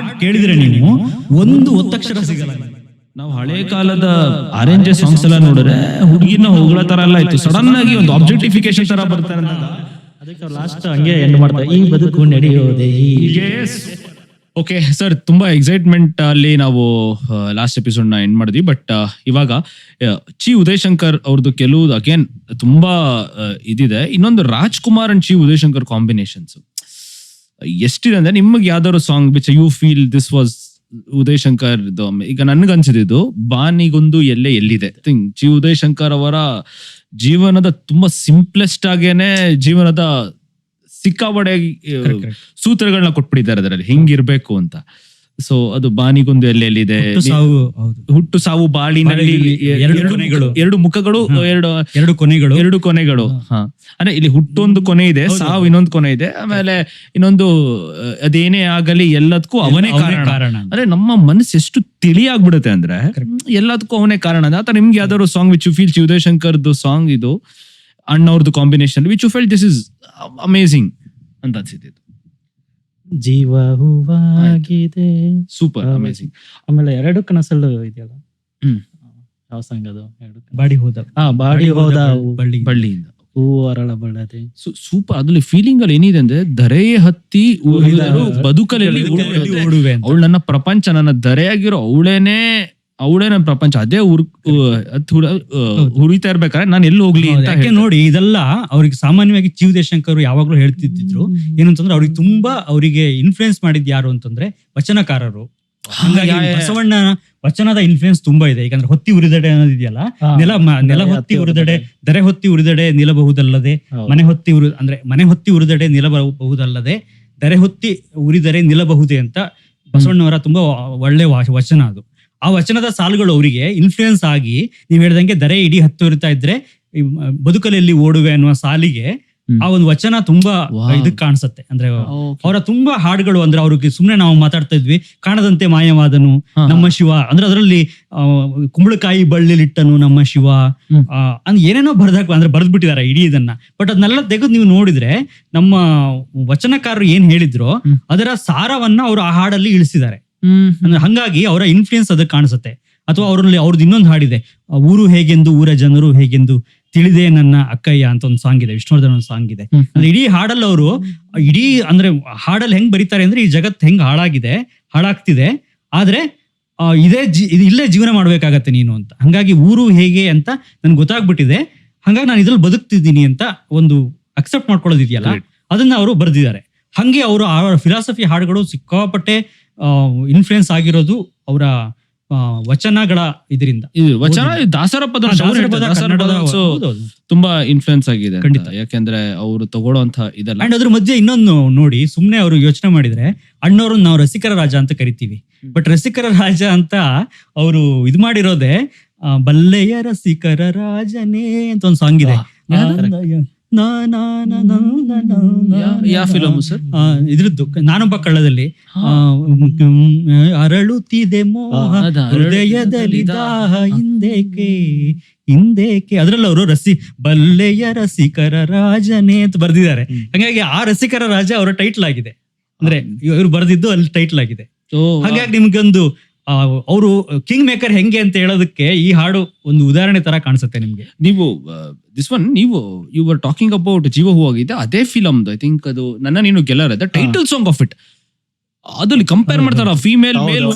ಹಾಡ್ ಕೇಳಿದ್ರೆ ನೀವು ಒಂದು ಒತ್ತಕ್ಷರ ಸಿಗಲ್ಲ. ನಾವು ಹಳೆ ಕಾಲದ ಆರೆಂಜ್ ಸಾಂಗ್ಸ್ ಎಲ್ಲ ನೋಡಿದ್ರೆ ಹುಡುಗಿನ ಹೋಗಳ ತರ ಎಲ್ಲ ಇತ್ತು, ಸಡನ್ ಆಗಿ ಒಂದು ಆಬ್ಜೆಕ್ಟಿಫಿಕೇಶನ್ ತರ ಬರ್ತಾರೆ. ಅದಕ್ಕೆ ಲಾಸ್ಟ್ ಹಂಗೆ ಎಂಡ್ ಮಾಡ್ತಾರೆ, ಈ ಬದುಕು ನಡೆಯೋದೆ ಹೀಗೆ. ಓಕೆ ಸರ್, ತುಂಬಾ ಎಕ್ಸೈಟ್ಮೆಂಟ್ ಅಲ್ಲಿ ನಾವು ಲಾಸ್ಟ್ ಎಪಿಸೋಡ್ ನ ಎಂಡ್ ಮಾಡಿದ್ವಿ. ಬಟ್ ಇವಾಗ ಚಿ ಉದಯಶಂಕರ್ ಅವ್ರದ್ದು ಕೆಲವು ಅಗೇನ್ ತುಂಬಾ ಇದಿದೆ. ಇನ್ನೊಂದು ರಾಜ್ಕುಮಾರ್ ಅಂಡ್ ಚಿ ಉದಯಶಂಕರ್ ಕಾಂಬಿನೇಷನ್ಸ್ ಎಷ್ಟಿದೆ ಅಂದ್ರೆ, ನಿಮಗೆ ಯಾವ್ದಾದ್ರು song which you feel this was Udayashankar? ಈಗ ನನ್ಗನ್ಸಿದ್ದು ಬಾನಿಗೊಂದು ಎಲ್ಲೆ ಎಲ್ಲಿದೆ. ಥಿಂಕ್ ಚಿ ಉದಯಶಂಕರ್ ಅವರ ಜೀವನದ ತುಂಬಾ ಸಿಂಪ್ಲೆಸ್ಟ್ ಆಗೇನೆ ಜೀವನದ ಸಿಕ್ಕಾಬಡೆ ಸೂತ್ರಗಳನ್ನ ಕೊಟ್ಬಿಟ್ಟಿದ್ದಾರೆ ಅದರಲ್ಲಿ, ಹಿಂಗಿರ್ಬೇಕು ಅಂತ. ಸೊ ಅದು ಬಾನಿಗೊಂದು ಎಲ್ಲೆಲ್ಲಿದೆ, ಹುಟ್ಟು ಸಾವು ಬಾಳಿನಲ್ಲಿ ಎರಡು ಮುಖಗಳು, ಎರಡು ಕೊನೆಗಳು. ಹಾ, ಅಂದ್ರೆ ಇಲ್ಲಿ ಹುಟ್ಟೊಂದು ಕೊನೆ ಇದೆ, ಸಾವು ಇನ್ನೊಂದು ಕೊನೆ ಇದೆ, ಆಮೇಲೆ ಇನ್ನೊಂದು ಅದೇನೇ ಆಗಲಿ ಎಲ್ಲದಕ್ಕೂ ಅವನೇ ಕಾರಣ. ಅಂದ್ರೆ ನಮ್ಮ ಮನಸ್ಸು ಎಷ್ಟು ತಿಳಿಯಾಗ್ಬಿಡುತ್ತೆ ಅಂದ್ರೆ ಎಲ್ಲದಕ್ಕೂ ಅವನೇ ಕಾರಣ. ಆತರ ನಿಮ್ಗೆ ಯಾವ್ದಾದ್ರು song which you feel Chi ಉದಯಶಂಕರ್ದು ಸಾಂಗ್ ಇದು ಅಣ್ಣವ್ರದ್ದು combination which you felt this is amazing ಅಂತ ಅನ್ಸಿದ್ದು? ಜೀವ ಹೂವಾಗಿದೆ, ಸೂಪರ್ ಅಮೇಸಿಂಗ್. ಆಮೇಲೆ ಎರಡು ಕನಸಲ್ಲೂ ಇದೆಯಲ್ಲ, ಯಾವ ಸಾಂಗ್ ಅದು? ಬಾಡಿ ಹೋದ ಬಳ್ಳಿಯಿಂದ ಹೂ ಅರಳ ಬಳ್ಳದೆ. ಸೂಪರ್. ಅದ್ರಲ್ಲಿ ಫೀಲಿಂಗ್ ಅಲ್ಲಿ ಏನಿದೆ ಅಂದ್ರೆ, ಧರೆಯೇ ಹತ್ತಿ ಬದುಕಲಲ್ಲಿ ಓಡುವೆ. ಅವಳು ನನ್ನ ಪ್ರಪಂಚ, ನನ್ನ ಧರೆಯಾಗಿರೋ ಅವಳೇ ನನ್ನ ಪ್ರಪಂಚ. ಅದೇ ಹುರಿತಾ ಇರ್ಬೇಕಾದ್ರೆ ನಾನು ಎಲ್ಲಿ ಹೋಗ್ಲಿ ಅಂತ. ಯಾಕೆ ನೋಡಿ, ಇದೆಲ್ಲ ಅವ್ರಿಗೆ ಸಾಮಾನ್ಯವಾಗಿ ಚಿ ಉದಯಶಂಕರ್ ಯಾವಾಗ್ಲೂ ಹೇಳ್ತಿದ್ರು ಏನಂತಂದ್ರೆ, ಅವ್ರಿಗೆ ತುಂಬಾ ಅವರಿಗೆ ಇನ್ಫ್ಲೂಯೆನ್ಸ್ ಮಾಡಿದ್ ಯಾರು ಅಂತಂದ್ರೆ ವಚನಕಾರರು. ಹಾಗಾಗಿ ಬಸವಣ್ಣ ವಚನದ ಇನ್ಫ್ಲೂಯೆನ್ಸ್ ತುಂಬಾ ಇದೆ. ಈಗ ಅಂದ್ರೆ ಹೊತ್ತಿ ಉರಿದಡೆ ಅನ್ನೋದಿದೆಯಲ್ಲ, ನೆಲ ಹೊತ್ತಿ ಉರಿದಡೆ, ದರೆ ಹೊತ್ತಿ ಉರಿದಡೆ ನಿಲ್ಲಬಹುದಲ್ಲದೆ, ಮನೆ ಹೊತ್ತಿ ಉರಿದಡೆ ನಿಲ್ಲಬಹುದಲ್ಲದೆ, ದರೆ ಹೊತ್ತಿ ಉರಿದರೆ ನಿಲ್ಲಬಹುದೇ ಅಂತ ಬಸವಣ್ಣವರ ತುಂಬಾ ಒಳ್ಳೆ ವಚನ ಅದು. ಆ ವಚನದ ಸಾಲುಗಳು ಅವರಿಗೆ ಇನ್ಫ್ಲೂಯೆನ್ಸ್ ಆಗಿ, ನೀವ್ ಹೇಳ್ದಂಗೆ ದರೆ ಇಡೀ ಹತ್ತು ಇರ್ತಾ ಇದ್ರೆ ಬದುಕಲೆಲ್ಲಿ ಓಡುವೆ ಅನ್ನುವ ಸಾಲಿಗೆ ಆ ಒಂದು ವಚನ ತುಂಬಾ ಇದಕ್ ಕಾಣಿಸುತ್ತೆ. ಅಂದ್ರೆ ಅವರ ತುಂಬಾ ಹಾಡುಗಳು, ಅಂದ್ರೆ ಅವ್ರಿಗೆ ಸುಮ್ನೆ ನಾವು ಮಾತಾಡ್ತಾ ಇದ್ವಿ, ಕಾಣದಂತೆ ಮಾಯವಾದನು ನಮ್ಮ ಶಿವ, ಅಂದ್ರೆ ಅದರಲ್ಲಿ ಕುಂಬಳಕಾಯಿ ಬಳ್ಳಿಲಿಟ್ಟನು ನಮ್ಮ ಶಿವ ಅಂದ್ರೆ ಏನೇನೋ ಬರೆದ್ ಬಿಟ್ಟಿದ್ದಾರೆ ಇಡೀ ಇದನ್ನ. ಬಟ್ ಅದನ್ನೆಲ್ಲ ತೆಗೆದು ನೀವು ನೋಡಿದ್ರೆ, ನಮ್ಮ ವಚನಕಾರರು ಏನ್ ಹೇಳಿದ್ರು ಅದರ ಸಾರವನ್ನ ಅವರು ಆ ಹಾಡಲ್ಲಿ ಇಳಿಸಿದ್ದಾರೆ. ಅಂದ್ರೆ ಹಂಗಾಗಿ ಅವರ ಇನ್ಫ್ಲೂಯೆನ್ಸ್ ಅದಕ್ಕೆ ಕಾಣಿಸುತ್ತೆ. ಅಥವಾ ಅವ್ರದ್ದು ಇನ್ನೊಂದು ಹಾಡಿದೆ, ಊರು ಹೇಗೆಂದು ಊರ ಜನರು ಹೇಗೆಂದು ತಿಳಿದೇ ನನ್ನ ಅಕ್ಕಯ್ಯ ಅಂತ ಒಂದು ಸಾಂಗ್ ಇದೆ, ವಿಷ್ಣುವರ್ಧನ್ ಒಂದು ಸಾಂಗ್ ಇದೆ. ಅಂದ್ರೆ ಇಡೀ ಹಾಡಲ್ಲಿ ಅವರು ಅಂದ್ರೆ ಹಾಡಲ್ಲಿ ಹೆಂಗ್ ಬರೀತಾರೆ ಅಂದ್ರೆ, ಈ ಜಗತ್ ಹೆಂಗ್ ಹಾಳಾಗ್ತಿದೆ, ಆದ್ರೆ ಇಲ್ಲೇ ಜೀವನ ಮಾಡ್ಬೇಕಾಗತ್ತೆ ನೀನು ಅಂತ. ಹಂಗಾಗಿ ಊರು ಹೇಗೆ ಅಂತ ನನ್ಗೆ ಗೊತ್ತಾಗ್ಬಿಟ್ಟಿದೆ, ಹಂಗಾಗಿ ನಾನು ಇದ್ರಲ್ಲಿ ಬದುಕ್ತಿದ್ದೀನಿ ಅಂತ ಒಂದು ಅಕ್ಸೆಪ್ಟ್ ಮಾಡ್ಕೊಳ್ಳೋದಿದೆಯಲ್ಲ, ಅದನ್ನ ಅವರು ಬರೆದಿದ್ದಾರೆ. ಹಂಗೆ ಅವರು ಫಿಲಾಸಫಿ ಹಾಡುಗಳು ಸಿಕ್ಕಾಪಟ್ಟೆ ಇನ್ಫ್ಲೂಯೆನ್ಸ್ ಆಗಿರೋದು ಅವರ ವಚನಗಳ ಇದರಿಂದ. ವಚನ ದಾಸರ ಪದ ತುಂಬಾ ಇನ್ಫ್ಲೂಯೆನ್ಸ್ ಆಗಿದೆ ಖಂಡಿತ. ಯಾಕೆಂದ್ರೆ ಅವರು ತಗೊಳ್ಳೋಂತ ಇದೆಲ್ಲ. ಅಂಡ್ ಅದ್ರ ಮಧ್ಯೆ ಇನ್ನೊಂದು ನೋಡಿ, ಸುಮ್ನೆ ಅವರು ಯೋಚನೆ ಮಾಡಿದ್ರೆ, ಅಣ್ಣವ್ರನ್ನ ನಾವು ರಸಿಕರ ರಾಜ ಅಂತ ಕರಿತೀವಿ, ಬಟ್ ರಸಿಕರ ರಾಜ ಅಂತ ಅವರು ಇದು ಮಾಡಿರೋದೆ ಬಲ್ಲೆಯ ರಸಿಕರ ರಾಜನೇ ಅಂತ ಒಂದು ಸಾಂಗ್ ಇದೆ. ಇದ್ರದ್ದು ನಾನೊಬ್ಬ ಕಳ್ಳದಲ್ಲಿ ಅರಳುತ್ತಿದೆ ಮೋಹ ಹೃದಯದಲ್ಲಿ ದಾಹ ಹಿಂದೇಕೆ ಅದ್ರಲ್ಲಿ ಅವರು ಬಲ್ಲೆಯ ರಸಿಕರ ರಾಜನೇ ಅಂತ ಬರ್ದಿದ್ದಾರೆ. ಹಾಗಾಗಿ ಆ ರಸಿಕರ ರಾಜ ಅವರ ಟೈಟ್ಲ್ ಆಗಿದೆ, ಅಂದ್ರೆ ಇವರು ಬರ್ದಿದ್ದು ಅಲ್ಲಿ ಟೈಟ್ಲ್ ಆಗಿದೆ. ಹಾಗಾಗಿ ನಿಮ್ಗೊಂದು ಅವರು ಕಿಂಗ್ ಮೇಕರ್ ಹೆಂಗೆ ಅಂತ ಹೇಳೋದಕ್ಕೆ ಈ ಹಾಡು ಒಂದು ಉದಾಹರಣೆ ತರ ಕಾಣಿಸುತ್ತೆ ನಿಮ್ಗೆ. ನೀವು ಯು ವರ್ ಟಾಕಿಂಗ್ ಅಬೌಟ್ ಜೀವ ಹೂವಾಗಿದೆ, ಅದೇ ಫಿಲಮ್ ಐ ಥಿಂಕ್ ಅದು ನನ್ನ ನೀನು ಗೆಲ್ಲರ ಟೈಟಲ್ ಸಾಂಗ್ ಆಫ್ ಇಟ್. ಅದ್ರಲ್ಲಿ ಕಂಪೇರ್ ಮಾಡ್ತಾರ ಫೀಮೇಲ್ ಮೇಲ್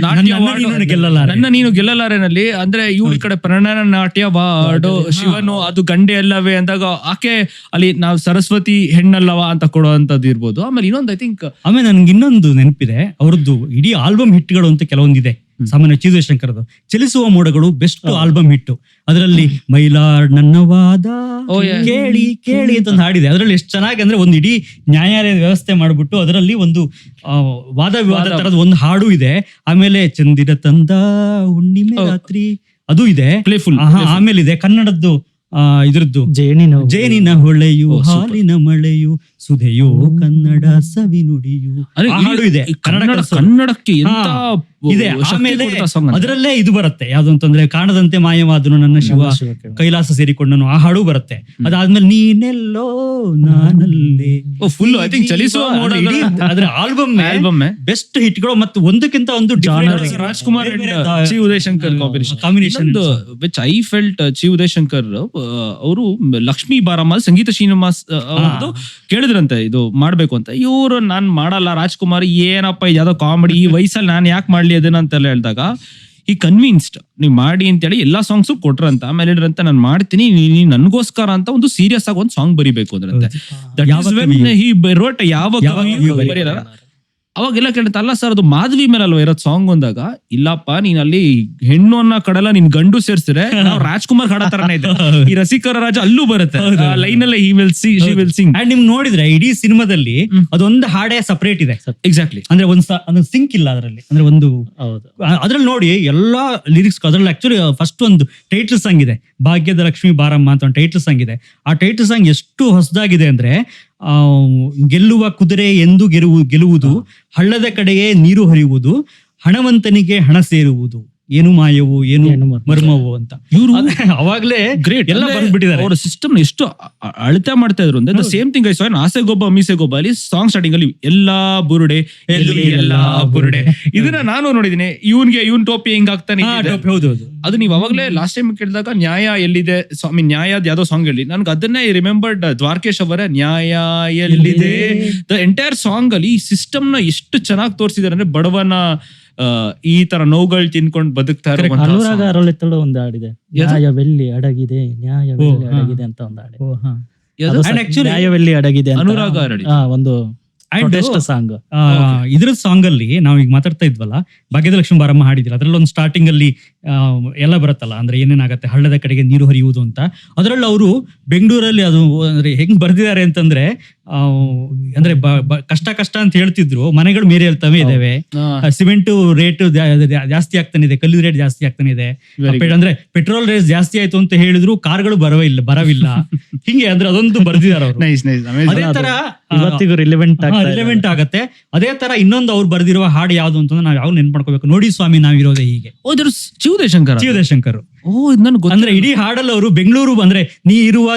ನನ್ನ ನೀನು ಗೆಲ್ಲಲಾರೆನಲ್ಲಿ. ಅಂದ್ರೆ ಇವ್ರ ಕಡೆ ಪ್ರಣಯನ ನಾಟ್ಯ ವಾಡೋ ಶಿವನು ಅದು ಗಂಡೆ ಅಲ್ಲವೇ ಅಂದಾಗ ಆಕೆ ಅಲ್ಲಿ ನಾವು ಸರಸ್ವತಿ ಹೆಣ್ಣಲ್ಲವ ಅಂತ ಕೊಡೋ ಅಂತದ್ದು ಇರ್ಬೋದು. ಆಮೇಲೆ ಇನ್ನೊಂದು ಐ ಥಿಂಕ್ ನನ್ಗೆ ಇನ್ನೊಂದು ನೆನಪಿದೆ, ಅವ್ರದ್ದು ಇಡೀ ಆಲ್ಬಮ್ ಹಿಟ್ಗಳು ಅಂತ ಕೆಲವೊಂದಿದೆ. ಸಾಮಾನ್ಯ ಚಿ ಉದಯಶಂಕರ್ದು ಚಲಿಸುವ ಮೋಡಗಳು ಬೆಸ್ಟ್ ಆಲ್ಬಮ್ ಹಿಟ್ಟು. ಅದರಲ್ಲಿ ಮೈಲಾಡ್ ನನ್ನವಾದ ಕೇಳಿ ಕೇಳಿ ಅಂತ ಒಂದು ಹಾಡಿದೆ. ಅದರಲ್ಲಿ ಎಷ್ಟು ಚೆನ್ನಾಗಿ ಅಂದ್ರೆ, ಒಂದು ಇಡೀ ನ್ಯಾಯಾಲಯದ ವ್ಯವಸ್ಥೆ ಮಾಡ್ಬಿಟ್ಟು ಅದರಲ್ಲಿ ಒಂದು ವಾದ ವಿವಾದ ತರದ ಒಂದು ಹಾಡು ಇದೆ. ಆಮೇಲೆ ಚಂದಿರ ತಂದ ಹುಣ್ಣಿಮೆ ರಾತ್ರಿ ಅದು ಇದೆ, ಪ್ಲೇಫುಲ್. ಆಮೇಲೆ ಇದೆ ಕನ್ನಡದ್ದು ಇದ್ರದ್ದು ಜೇನಿನ ಹೊಳೆಯು ಹಾಲಿನ ಮಳೆಯು ಸುಧೆಯೋ ಕನ್ನಡ ಸವಿನುಡಿಯು ಅರೆ, ಆ ಹಾಡು ಇದೆ ಈ ಕನ್ನಡಕ್ಕೆ ಎಂತ ಇದೆ. ಶಕ್ತಿ ಆಮೇಲೆ ಕೊಡ್ತಾ song ಅಂದ್ರೆ. ಅದರಲ್ಲೇ ಇದು ಬರುತ್ತೆ ಯಾವ್ದು ಅಂತಂದ್ರೆ ಕಾಣದಂತೆ ಮಾಯವಾದನು ನನ್ನ ಶಿವ ಕೈಲಾಸ ಸೇರಿಕೊಂಡನು ಆ ಹಾಡು ಬರುತ್ತೆ. ಅದಾದ್ಮೇಲೆ ನೀನೆಲ್ಲೋ ನಾನಲ್ಲೇ ಫುಲ್ ಐ ಥಿಂಕ್ ಚಲಿಸುವ ಅದ್ರ ಆಲ್ಬಮ್ ಬೆಸ್ಟ್ ಹಿಟ್ಗಳು ಮತ್ತು ಒಂದಕ್ಕಿಂತ ಒಂದು Rajkumar Chi Udayashankar combination which I felt Chi Udayashankar ಅವರು ಲಕ್ಷ್ಮೀ ಬಾರಮ್ಮ ಸಂಗೀತ ಶ್ರೀನಿವಾಸ್ ಅವ್ರದ್ದು ಕೇಳಿದ್ರಂತೆ ಇದು ಮಾಡ್ಬೇಕು ಅಂತ. ಇವ್ರು ನಾನ್ ಮಾಡಲ್ಲ ರಾಜ್ಕುಮಾರ್ ಏನಪ್ಪ ಯಾವ್ದೋ ಕಾಮಿಡಿ ಈ ವಯಸ್ಸಲ್ಲಿ ನಾನ್ ಯಾಕೆ ಮಾಡ್ಲಿ ಅದನ್ನ ಅಂತೆಲ್ಲ ಹೇಳಿದಾಗ ಈ ಕನ್ವಿನ್ಸ್ಡ್ ನೀವ್ ಮಾಡಿ ಅಂತೇಳಿ ಎಲ್ಲಾ ಸಾಂಗ್ಸು ಕೊಟ್ರಂತ. ಆಮೇಲೆ ಹೇಳಿದ್ರಂತೆ ನಾನು ಮಾಡ್ತೀನಿ ನೀನ್ ನನ್ಗೋಸ್ಕರ ಅಂತ ಒಂದು ಸೀರಿಯಸ್ ಆಗಿ ಒಂದು ಸಾಂಗ್ ಬರಿಬೇಕು ಅಂದ್ರಂತೆ. ಬರೀಲ್ಲ ಅವಾಗೆಲ್ಲ ಕೇಳಿದ ಅಲ್ಲ ಸರ್ ಅದು ಮಾಧವಿ ಮೇಲೆ ಅಲ್ವಾ ಇರೋದ್ ಸಾಂಗ್ ಅಂದಾಗ ಇಲ್ಲಪ್ಪ ನೀನ್ ಅಲ್ಲಿ ಹೆಣ್ಣು ಅನ್ನೋ ಕಡೆಲ್ಲ ನಿನ್ ಗಂಡು ಸೇರ್ಸಿದ್ರೆ ನಾವು ರಾಜ್ಕುಮಾರ್ ಹಾಡೋ ತರನೇ ಇದೆ. ಈ ರಸಿಕರ ರಾಜ ಅಲ್ಲೂ ಬರುತ್ತೆ ಲೈನ್ ಅಲ್ಲೇ ಹಿ ವಿಲ್ ಸಿಂಗ್. ಅಂಡ್ ನಿಮ್ ನೋಡಿದ್ರೆ ಇಡೀ ಸಿನಿಮಾದಲ್ಲಿ ಅದೊಂದು ಹಾಡೇ ಸಪರೇಟ್ ಇದೆ ಎಕ್ಸಾಕ್ಟ್ಲಿ. ಅಂದ್ರೆ ಒಂದು ಸಿಂಕ್ ಇಲ್ಲ ಅದರಲ್ಲಿ. ಅಂದ್ರೆ ಒಂದು ಅದ್ರಲ್ಲಿ ನೋಡಿ ಎಲ್ಲಾ ಲಿರಿಕ್ಸ್ ಅದ್ರಲ್ಲಿ ಆಕ್ಚುಲಿ ಫಸ್ಟ್ ಒಂದು ಟೈಟಲ್ ಸಾಂಗ್ ಇದೆ ಭಾಗ್ಯದ ಲಕ್ಷ್ಮಿ ಬಾರಮ್ಮ ಅಂತ ಒಂದು ಟೈಟಲ್ ಸಾಂಗ್ ಇದೆ. ಆ ಟೈಟಲ್ ಸಾಂಗ್ ಎಷ್ಟು ಹೊಸದಾಗಿದೆ ಅಂದ್ರೆ ಗೆಲ್ಲುವ ಕುದುರೆ ಎಂದು ಗೆಲ್ಲುವುದು ಹಳ್ಳದ ಕಡೆಗೆ ನೀರು ಹರಿಯುವುದು ಹಣವಂತನಿಗೆ ಹಣ ಸೇರುವುದು ಏನು ಮಾಯವು ಏನು ಮರ್ಮವು ಅಂತ ಇವರು ಅವಾಗ್ಲೇ ಗ್ರೇಟ್ ಎಲ್ಲ ಬಂದ್ಬಿಟ್ಟಿದ್ದಾರೆ. ಅವರ ಸಿಸ್ಟಮ್ ಎಷ್ಟು ಅಳತೆ ಮಾಡ್ತಾ ಇದ್ರು ಅಂದ್ರೆ ಸೇಮ್ ಥಿಂಗ್ ಐ ಆಸೆ ಗೊಬ್ಬ ಮೀಸೆ ಗೊಬ್ಬ ಅಲ್ಲಿ ಸಾಂಗ್ ಸ್ಟಾರ್ಟಿಂಗ್ ಅಲ್ಲಿ ಎಲ್ಲಾ ಬುರುಡೆ ಎಲ್ಲಾ ಬುರುಡೆ ಇದನ್ನ ನಾನು ನೋಡಿದೀನಿ. ಇವನ್ ಟೋಪಿ ಹಿಂಗ್ ಆಗ್ತಾನೆ. ಹೌದು ಅದು ನೀವು ಅವಾಗ್ಲೇ ಲಾಸ್ಟ್ ಟೈಮ್ ಕೇಳಿದಾಗ ನ್ಯಾಯ ಎಲ್ಲಿದೆ ಸ್ವಾಮಿ ನ್ಯಾಯದ ಯಾವ್ದೋ ಸಾಂಗ್ ಹೇಳಿ ನನ್ಗೆ ಅದನ್ನೇ ರಿಮೆಂಬರ್ಡ್ ದ್ವಾರಕೇಶ್ ಅವರ ನ್ಯಾಯ ಎಲ್ಲಿದೆ. ದ ಎಂಟೈರ್ ಸಾಂಗ್ ಅಲ್ಲಿ ಈ ಸಿಸ್ಟಮ್ ನ ಎಷ್ಟು ಚೆನ್ನಾಗಿ ತೋರಿಸಿದಾರೆ ಅಂದ್ರೆ ಬಡವನ ಈ ತರ ನೋವುಗಳು ತಿನ್ಕೊಂಡು ಬದುಕ್ತಾ ಇರೋ ಅನುರಾಗ ಅರಳಿತ್ತಳು ಒಂದು ಹಾಡಿದೆ ನ್ಯಾಯವೆಲ್ಲಿ ಅಡಗಿದೆ ನ್ಯಾಯವೆಲ್ಲಿ ಅಡಗಿದೆ ಅಂತ ಒಂದು ಹಾಡಿದೆ. ನ್ಯಾಯವೆಲ್ಲಿ ಅಡಗಿದೆ ಅನುರಾಗ ಅರಳಿ ಒಂದು ಸಾಂಗ್. ಇದ್ರ ಸಾಂಗ್ ಅಲ್ಲಿ ನಾವ್ ಈಗ ಮಾತಾಡ್ತಾ ಇದ್ವಲ್ಲ ಭಾಗ್ಯದ ಲಕ್ಷ್ಮಿ ಬಾರಮ್ಮ ಹಾಡಿದಿಲ್ಲ ಅದ್ರಲ್ಲಿ ಒಂದು ಸ್ಟಾರ್ಟಿಂಗ್ ಅಲ್ಲಿ ಎಲ್ಲ ಬರುತ್ತಲ್ಲ ಅಂದ್ರೆ ಏನೇನಾಗತ್ತೆ ಹಳ್ಳದ ಕಡೆಗೆ ನೀರು ಹರಿಯುವುದು ಅಂತ. ಅದ್ರಲ್ಲಿ ಅವರು ಬೆಂಗಳೂರಲ್ಲಿ ಅದು ಅಂದ್ರೆ ಹೆಂಗ್ ಬರ್ದಿದ್ದಾರೆ ಅಂತಂದ್ರೆ ಅಂದ್ರೆ ಕಷ್ಟ ಅಂತ ಹೇಳ್ತಿದ್ರು ಮನೆಗಳು ಮೇರೆ ಹೇಳ್ತಾವೆ ಇದಾವೆ ಸಿಮೆಂಟ್ ರೇಟ್ ಜಾಸ್ತಿ ಆಗ್ತಾನೆ ಇದೆ ಕಲ್ಲಿನ ರೇಟ್ ಜಾಸ್ತಿ ಆಗ್ತಾನೆ ಇದೆ ಅಂದ್ರೆ ಪೆಟ್ರೋಲ್ ರೇಟ್ ಜಾಸ್ತಿ ಆಯ್ತು ಅಂತ ಹೇಳಿದ್ರು ಕಾರ್ಗಳು ಬರವಿಲ್ಲ ಹಿಂಗೆ ಅಂದ್ರೆ ಅದೊಂದು ಬರ್ದಿದ್ದಾರೆ ಅವರು. ಅದೇ ತರ ಇವತ್ತಿಗೂ ರಿಲೆವೆಂಟ್ ಆಗತ್ತೆ. ಅದೇ ತರ ಇನ್ನೊಂದು ಅವ್ರು ಬರ್ದಿರುವ ಹಾಡು ಯಾವ್ದು ಅಂತಂದ್ರೆ ನಾವ್ ಯಾವ ನೆನ್ಪು ಮಾಡ್ಕೋಬೇಕು ನೋಡಿ ಸ್ವಾಮಿ ನಾವಿರೋದೇ ಹೀಗೆ ಶಿವದೇಶಂಕರ್. ಅಂದ್ರೆ ಇಡೀ ಹಾಡಲ್ಲಿ ಅವರು ಬೆಂಗಳೂರು ಅಂದ್ರೆ ನೀ ಇರುವ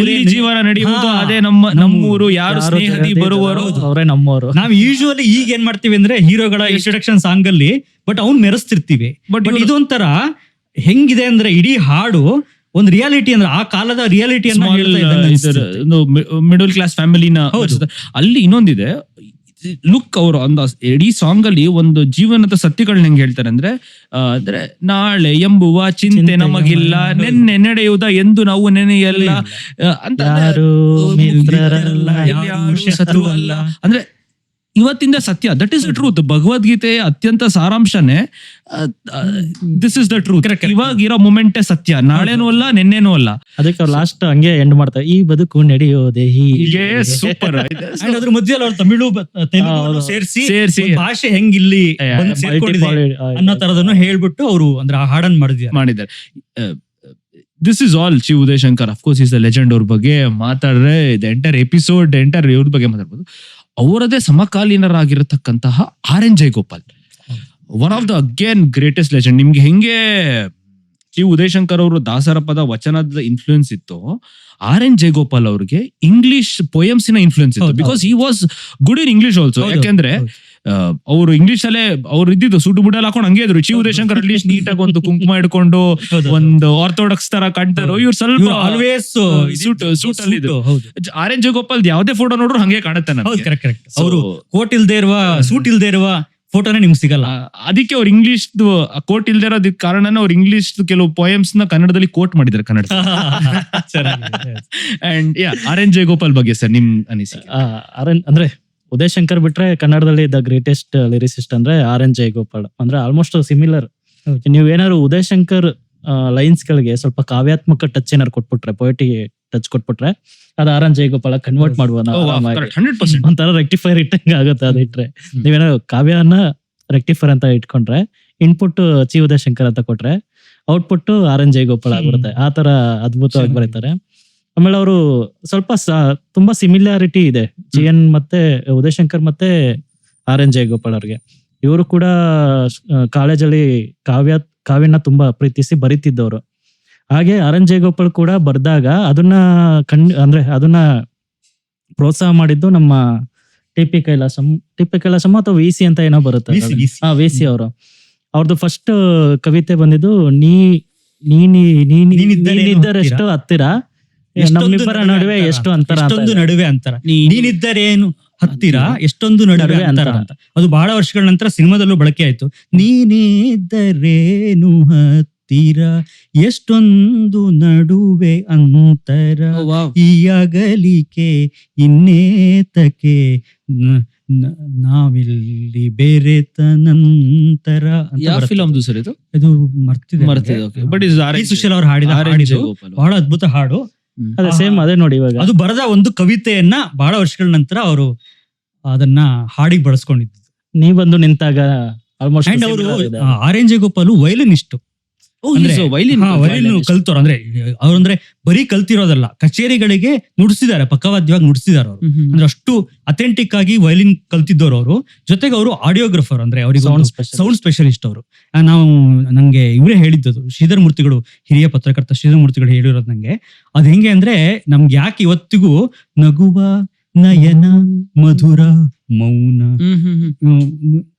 ಎಲ್ಲಿ ಜೀವನ ನಡೆಯುವುದು ಅದೇ ನಮ್ಮೂರು ಯಾರು ಸ್ನೇಹದಿ ಬರುವರು ಅವರೇ ನಮ್ಮವರು. ನಾವ್ ಯೂಶುವಲಿ ಈಗ ಏನ್ ಮಾಡ್ತೀವಿ ಅಂದ್ರೆ ಹೀರೋಗಳ ಇಂಟ್ರೊಡಕ್ಷನ್ ಸಾಂಗ್ ಅಲ್ಲಿ ಬಟ್ ಅವ್ನ್ ಮೆರೆಸ್ತಿರ್ತೀವಿ. ಬಟ್ ಇದೊಂಥರ ಹೆಂಗಿದೆ ಅಂದ್ರೆ ಇಡೀ ಹಾಡು ಒಂದು ರಿಯಾಲಿಟಿ ಅಂದ್ರೆ ಆ ಕಾಲದ ರಿಯಾಲಿಟಿಯನ್ನು ಮಿಡಲ್ ಕ್ಲಾಸ್ ಫ್ಯಾಮಿಲಿನ ಅಲ್ಲಿ ಇನ್ನೊಂದಿದೆ ಲುಕ್ ಅವರು ಇಡೀ ಸಾಂಗ್ ಅಲ್ಲಿ ಒಂದು ಜೀವನದ ಸತ್ಯಗಳನ್ನ ಹೆಂಗ್ ಹೇಳ್ತಾರೆ ಅಂದ್ರೆ ನಾಳೆ ಎಂಬುವ ಚಿಂತೆ ನಮಗಿಲ್ಲ ನೆನ್ನೆ ನಡೆಯುವುದ ಎಂದು ನಾವು ನೆನೆಯಲ್ಲ ಅಂತ ಅಂದ್ರೆ ಇವತ್ತಿಂದ ಸತ್ಯ that is the truth. Bhagavad Gita ಅತ್ಯಂತ ಸಾರಾಂಶನೇ ದಿಸ್ ಇಸ್ ದ ಟ್ರೂತ್. ಇವಾಗ ಇರೋ ಮೂಮೆಂಟೇ ಸತ್ಯ, ನಾಳೆನೂ ಅಲ್ಲ ನೆನ್ನೆನೂ ಅಲ್ಲ. ಅದಕ್ಕೆ ಲಾಸ್ಟ್ ಹಂಗೆ ಎಂಡ್ ಮಾಡ್ತಾರೆ ಈ ಬದುಕು ನಡೆಯೋದೇ ಹೀಗೆ. ಸೂಪರ್. ಅದ್ರ ಮಧ್ಯೆ ಅವ್ರು ತಮಿಳು ತೆಲುಗು ಸೇರಿಸಿ ಭಾಷೆ ಹೆಂಗ್ ಇಲ್ಲಿ ಅನ್ನೋ ತರದನ್ನು ಹೇಳ್ಬಿಟ್ಟು ಅವರು ಅಂದ್ರೆ ಆ ಹಾಡನ್ ಮಾಡಿದ್ದಾರೆ. This is all chi Udayashankar. Of course is the legend. ಅವ್ರ ಬಗ್ಗೆ ಮಾತಾಡ್ರೆ ದ ಎಂಟೈರ್ ಎಪಿಸೋಡ್ ಇವ್ರ ಬಗ್ಗೆ ಮಾತಾಡ್ಬೋದು. ಅವರದೇ ಸಮಕಾಲೀನರಾಗಿರತಕ್ಕಂತಹ R N Jayagopal, one of the again greatest legend. ನಿಮ್ಗೆ ಹೆಂಗೆ ಚಿ ಉದಯಶಂಕರ್ ಅವರು ದಾಸರ ಪದ ವಚನದ ಇನ್ಫ್ಲೂಯೆನ್ಸ್ ಇತ್ತು, ಆರ್ ಎನ್ ಜಯಗೋಪಾಲ್ ಅವ್ರಿಗೆ ಇಂಗ್ಲಿಷ್ ಪೊಯಮ್ಸ್ ನ ಇನ್ಫ್ಲೂಯೆನ್ಸ್ ಇತ್ತು. Because he was good in English also. ಯಾಕೆಂದ್ರೆ ಅವ್ರು ಇಂಗ್ಲಿಷ್ ಅಲ್ಲೇ ಅವ್ರು ಇದ್ದಿದ್ದು ಸೂಟು ಬುಡಲ್ಲಿ ಹಾಕೊಂಡು ಹಂಗೆ ಇದ್ರು. ಚಿ ಉದಯಶಂಕರ್ ಅಟ್ಲೀಸ್ಟ್ ನೀಟಾಗಿ ಒಂದು ಕುಂಕುಮ ಹಿಡ್ಕೊಂಡು ಒಂದು ಆರ್ಥೋಡಾಕ್ಸ್ ತರ ಕಾಣ್ತಾರೋ, ಇವ್ರು ಸ್ವಲ್ಪ ಆಲ್ವೇಸ್ ಸೂಟ್ ಅಲ್ಲಿ ಇದ್ರು. ಆರ್ ಎನ್ ಜಯಗೋಪಾಲ್ ಯಾವ್ದೇ ಫೋಟೋ ನೋಡ್ರು ಹಂಗೆ ಕಾಣುತ್ತೆ. ಅವರು ಕೋಟ್ ಇಲ್ದೇ ಇರುವ ಸೂಟ್ ಇಲ್ದೇ ಇರುವ ಫೋಟೋನೇ ನಿಮ್ಗೆ ಸಿಗಲ್ಲ. ಅದಕ್ಕೆ ಅವ್ರು ಇಂಗ್ಲಿಷ್ ಕೋಟ್ ಇಲ್ದೇ ಇರೋದಕ್ಕೆ ಕಾರಣ ಅವ್ರು ಇಂಗ್ಲಿಷ್ ಕೆಲವು ಪೊಯಮ್ಸ್ ನ ಕನ್ನಡದಲ್ಲಿ ಕೋಟ್ ಮಾಡಿದ್ದಾರೆ Kannada. And R N Jayagopal ಬಗ್ಗೆ ಸರ್ ನಿಮ್ ಅನಿಸಿಕೆ? ಅಂದ್ರೆ ಉದಯಶಂಕರ್ ಬಿಟ್ರೆ ಕನ್ನಡದಲ್ಲಿ ದ ಗ್ರೇಟೆಸ್ಟ್ ಲಿರಿಸಿಸ್ಟ್ ಅಂದ್ರೆ ಆರ್ ಎನ್ ಜಯಗೋಪಾಲ್. ಅಂದ್ರೆ ಆಲ್ಮೋಸ್ಟ್ ಸಿಮಿಲರ್. ನೀವೇನಾದ್ರು ಉದಯಶಂಕರ್ ಲೈನ್ಸ್ ಗಳಿಗೆ ಸ್ವಲ್ಪ ಕಾವ್ಯಾತ್ಮಕ ಟಚ್ ಏನಾರು ಕೊಟ್ಬಿಟ್ರೆ, ಪೊಯಿಟಿಗೆ ಟಚ್ ಕೊಟ್ಬಿಟ್ರೆ ಅದು ಆರ್ ಎನ್ ಜಯಗೋಪಾಲ ಕನ್ವರ್ಟ್ ಮಾಡುವ ಒಂಥರ ರೆಕ್ಟಿಫೈರ್ ಇಟ್ಟಂಗೆ ಆಗುತ್ತೆ. ಅದು ಇಟ್ರೆ ನೀವೇನಾದ್ರು ಕಾವ್ಯನ ರೆಕ್ಟಿಫೈರ್ ಅಂತ ಇಟ್ಕೊಂಡ್ರೆ, ಇನ್ಪುಟ್ ಚಿ ಉದಯಶಂಕರ್ ಅಂತ ಕೊಟ್ರೆ ಔಟ್ಪುಟ್ ಆರ್ ಎನ್ ಜಯಗೋಪಾಲ್ ಆಗ್ಬಿಡುತ್ತೆ. ಆ ತರ ಅದ್ಭುತವಾಗಿ ಬರೀತಾರೆ. ಆಮೇಲೆ ಅವರು ಸ್ವಲ್ಪ ತುಂಬಾ ಸಿಮಿಲಾರಿಟಿ ಇದೆ GN ಮತ್ತೆ ಉದಯ್ ಶಂಕರ್ ಮತ್ತೆ RN ಜಯಗೋಪಾಲ್ ಅವ್ರಿಗೆ. ಇವರು ಕೂಡ ಕಾಲೇಜಲ್ಲಿ ಕಾವ್ಯನ ತುಂಬಾ ಪ್ರೀತಿಸಿ ಬರೀತಿದ್ದವರು. ಹಾಗೆ RN ಜಯಗೋಪಾಲ್ ಕೂಡ ಬರ್ದಾಗ ಅದನ್ನ ಅದನ್ನ ಪ್ರೋತ್ಸಾಹ ಮಾಡಿದ್ದು ನಮ್ಮ ಟಿ.ಪಿ. ಕೈಲಾಸಂ ಅಥವಾ VC ಅಂತ ಏನೋ ಬರುತ್ತೆ. VC ಅವರು ಅವ್ರದ್ದು ಫಸ್ಟ್ ಕವಿತೆ ಬಂದಿದ್ದು ನೀನಿದ್ದರೆಷ್ಟು ಹತ್ತಿರ ನಮ್ಮಿಬ್ಬರ ನಡುವೆ ಎಷ್ಟು ಅಂತರ, ನಡುವೆ ಅಂತರ, ನೀನಿದ್ದರೇನು ಹತ್ತಿರ ಎಷ್ಟೊಂದು ನಡುವೆ ಅಂತರ ಅಂತ. ಅದು ಬಹಳ ವರ್ಷಗಳ ನಂತರ ಸಿನಿಮಾದಲ್ಲೂ ಬಳಕೆ ಆಯ್ತು. ನೀನಿದ್ದರೇನು ಹತ್ತಿರ ಎಷ್ಟೊಂದು ನಡುವೆ ಅಂತರ, ಈ ಅಗಲಿಕೆ ಇನ್ನೇತಕ್ಕೆ ನಾವಿಲ್ಲಿ ಬೆರೆತ ನಂತರ. ಯಾವ ಫಿಲಮ್ದು ಸರ್ ಇದು? ಇದು ಮರ್ತಿದೆ. ಬಟ್ ಸುಶೀಲ್ ಅವ್ರು ಹಾಡಿದ ಹಾಡಿದ್ದು ಬಹಳ ಅದ್ಭುತ ಹಾಡು. ಅದೇ ಸೇಮ್ ಅದೇ ನೋಡಿ. ಇವಾಗ ಅದು ಬರೆದ ಒಂದು ಕವಿತೆಯನ್ನ ಬಹಳ ವರ್ಷಗಳ ನಂತರ ಅವರು ಅದನ್ನ ಹಾಡಿಗೆ ಬಳಸ್ಕೊಂಡಿದ್ದು. ನೀ ಬಂದು ನಿಂತಾಗ ಆಲ್ಮೋಸ್ಟ್. ಅಂಡ್ ಅವರು RN ಜಯಗೋಪಾಲ್ ವಯಲಿನಿಸ್ಟ್, ವಯಲಿನ್ ಕಲ್ತವ್ರು. ಅವ್ರಂದ್ರೆ ಬರೀ ಕಲ್ತಿರೋದಲ್ಲ, ಕಚೇರಿಗಳಿಗೆ ನುಡಿಸಿದ್ದಾರೆ, ಪಕ್ಕವಾದ್ಯವಾಗಿ ನುಡಿಸಿದಾರೆ ಅವರು. ಅಂದ್ರೆ ಅಷ್ಟು ಅಥೆಂಟಿಕ್ ಆಗಿ ವಯಲಿನ್ ಕಲ್ತಿದ್ದವ್ರು ಅವರು. ಜೊತೆಗೆ ಅವರು ಆಡಿಯೋಗ್ರಫರ್, ಅಂದ್ರೆ ಅವ್ರಿಗೆ ಸೌಂಡ್ ಸ್ಪೆಷಲಿಸ್ಟ್ ಅವರು. ನಂಗೆ ಇವರೇ ಹೇಳಿದ್ದು, ಶ್ರೀಧರ್ ಮೂರ್ತಿಗಳು, ಹಿರಿಯ ಪತ್ರಕರ್ತ ಶ್ರೀಧರ್ ಮೂರ್ತಿಗಳು ಹೇಳಿರೋದು ನಂಗೆ. ಅದ್ ಹೆಂಗೆ ಅಂದ್ರೆ, ನಮ್ಗೆ ಯಾಕೆ ಇವತ್ತಿಗೂ ನಗುವ ನಯನ ಮಧುರ ಮೌನ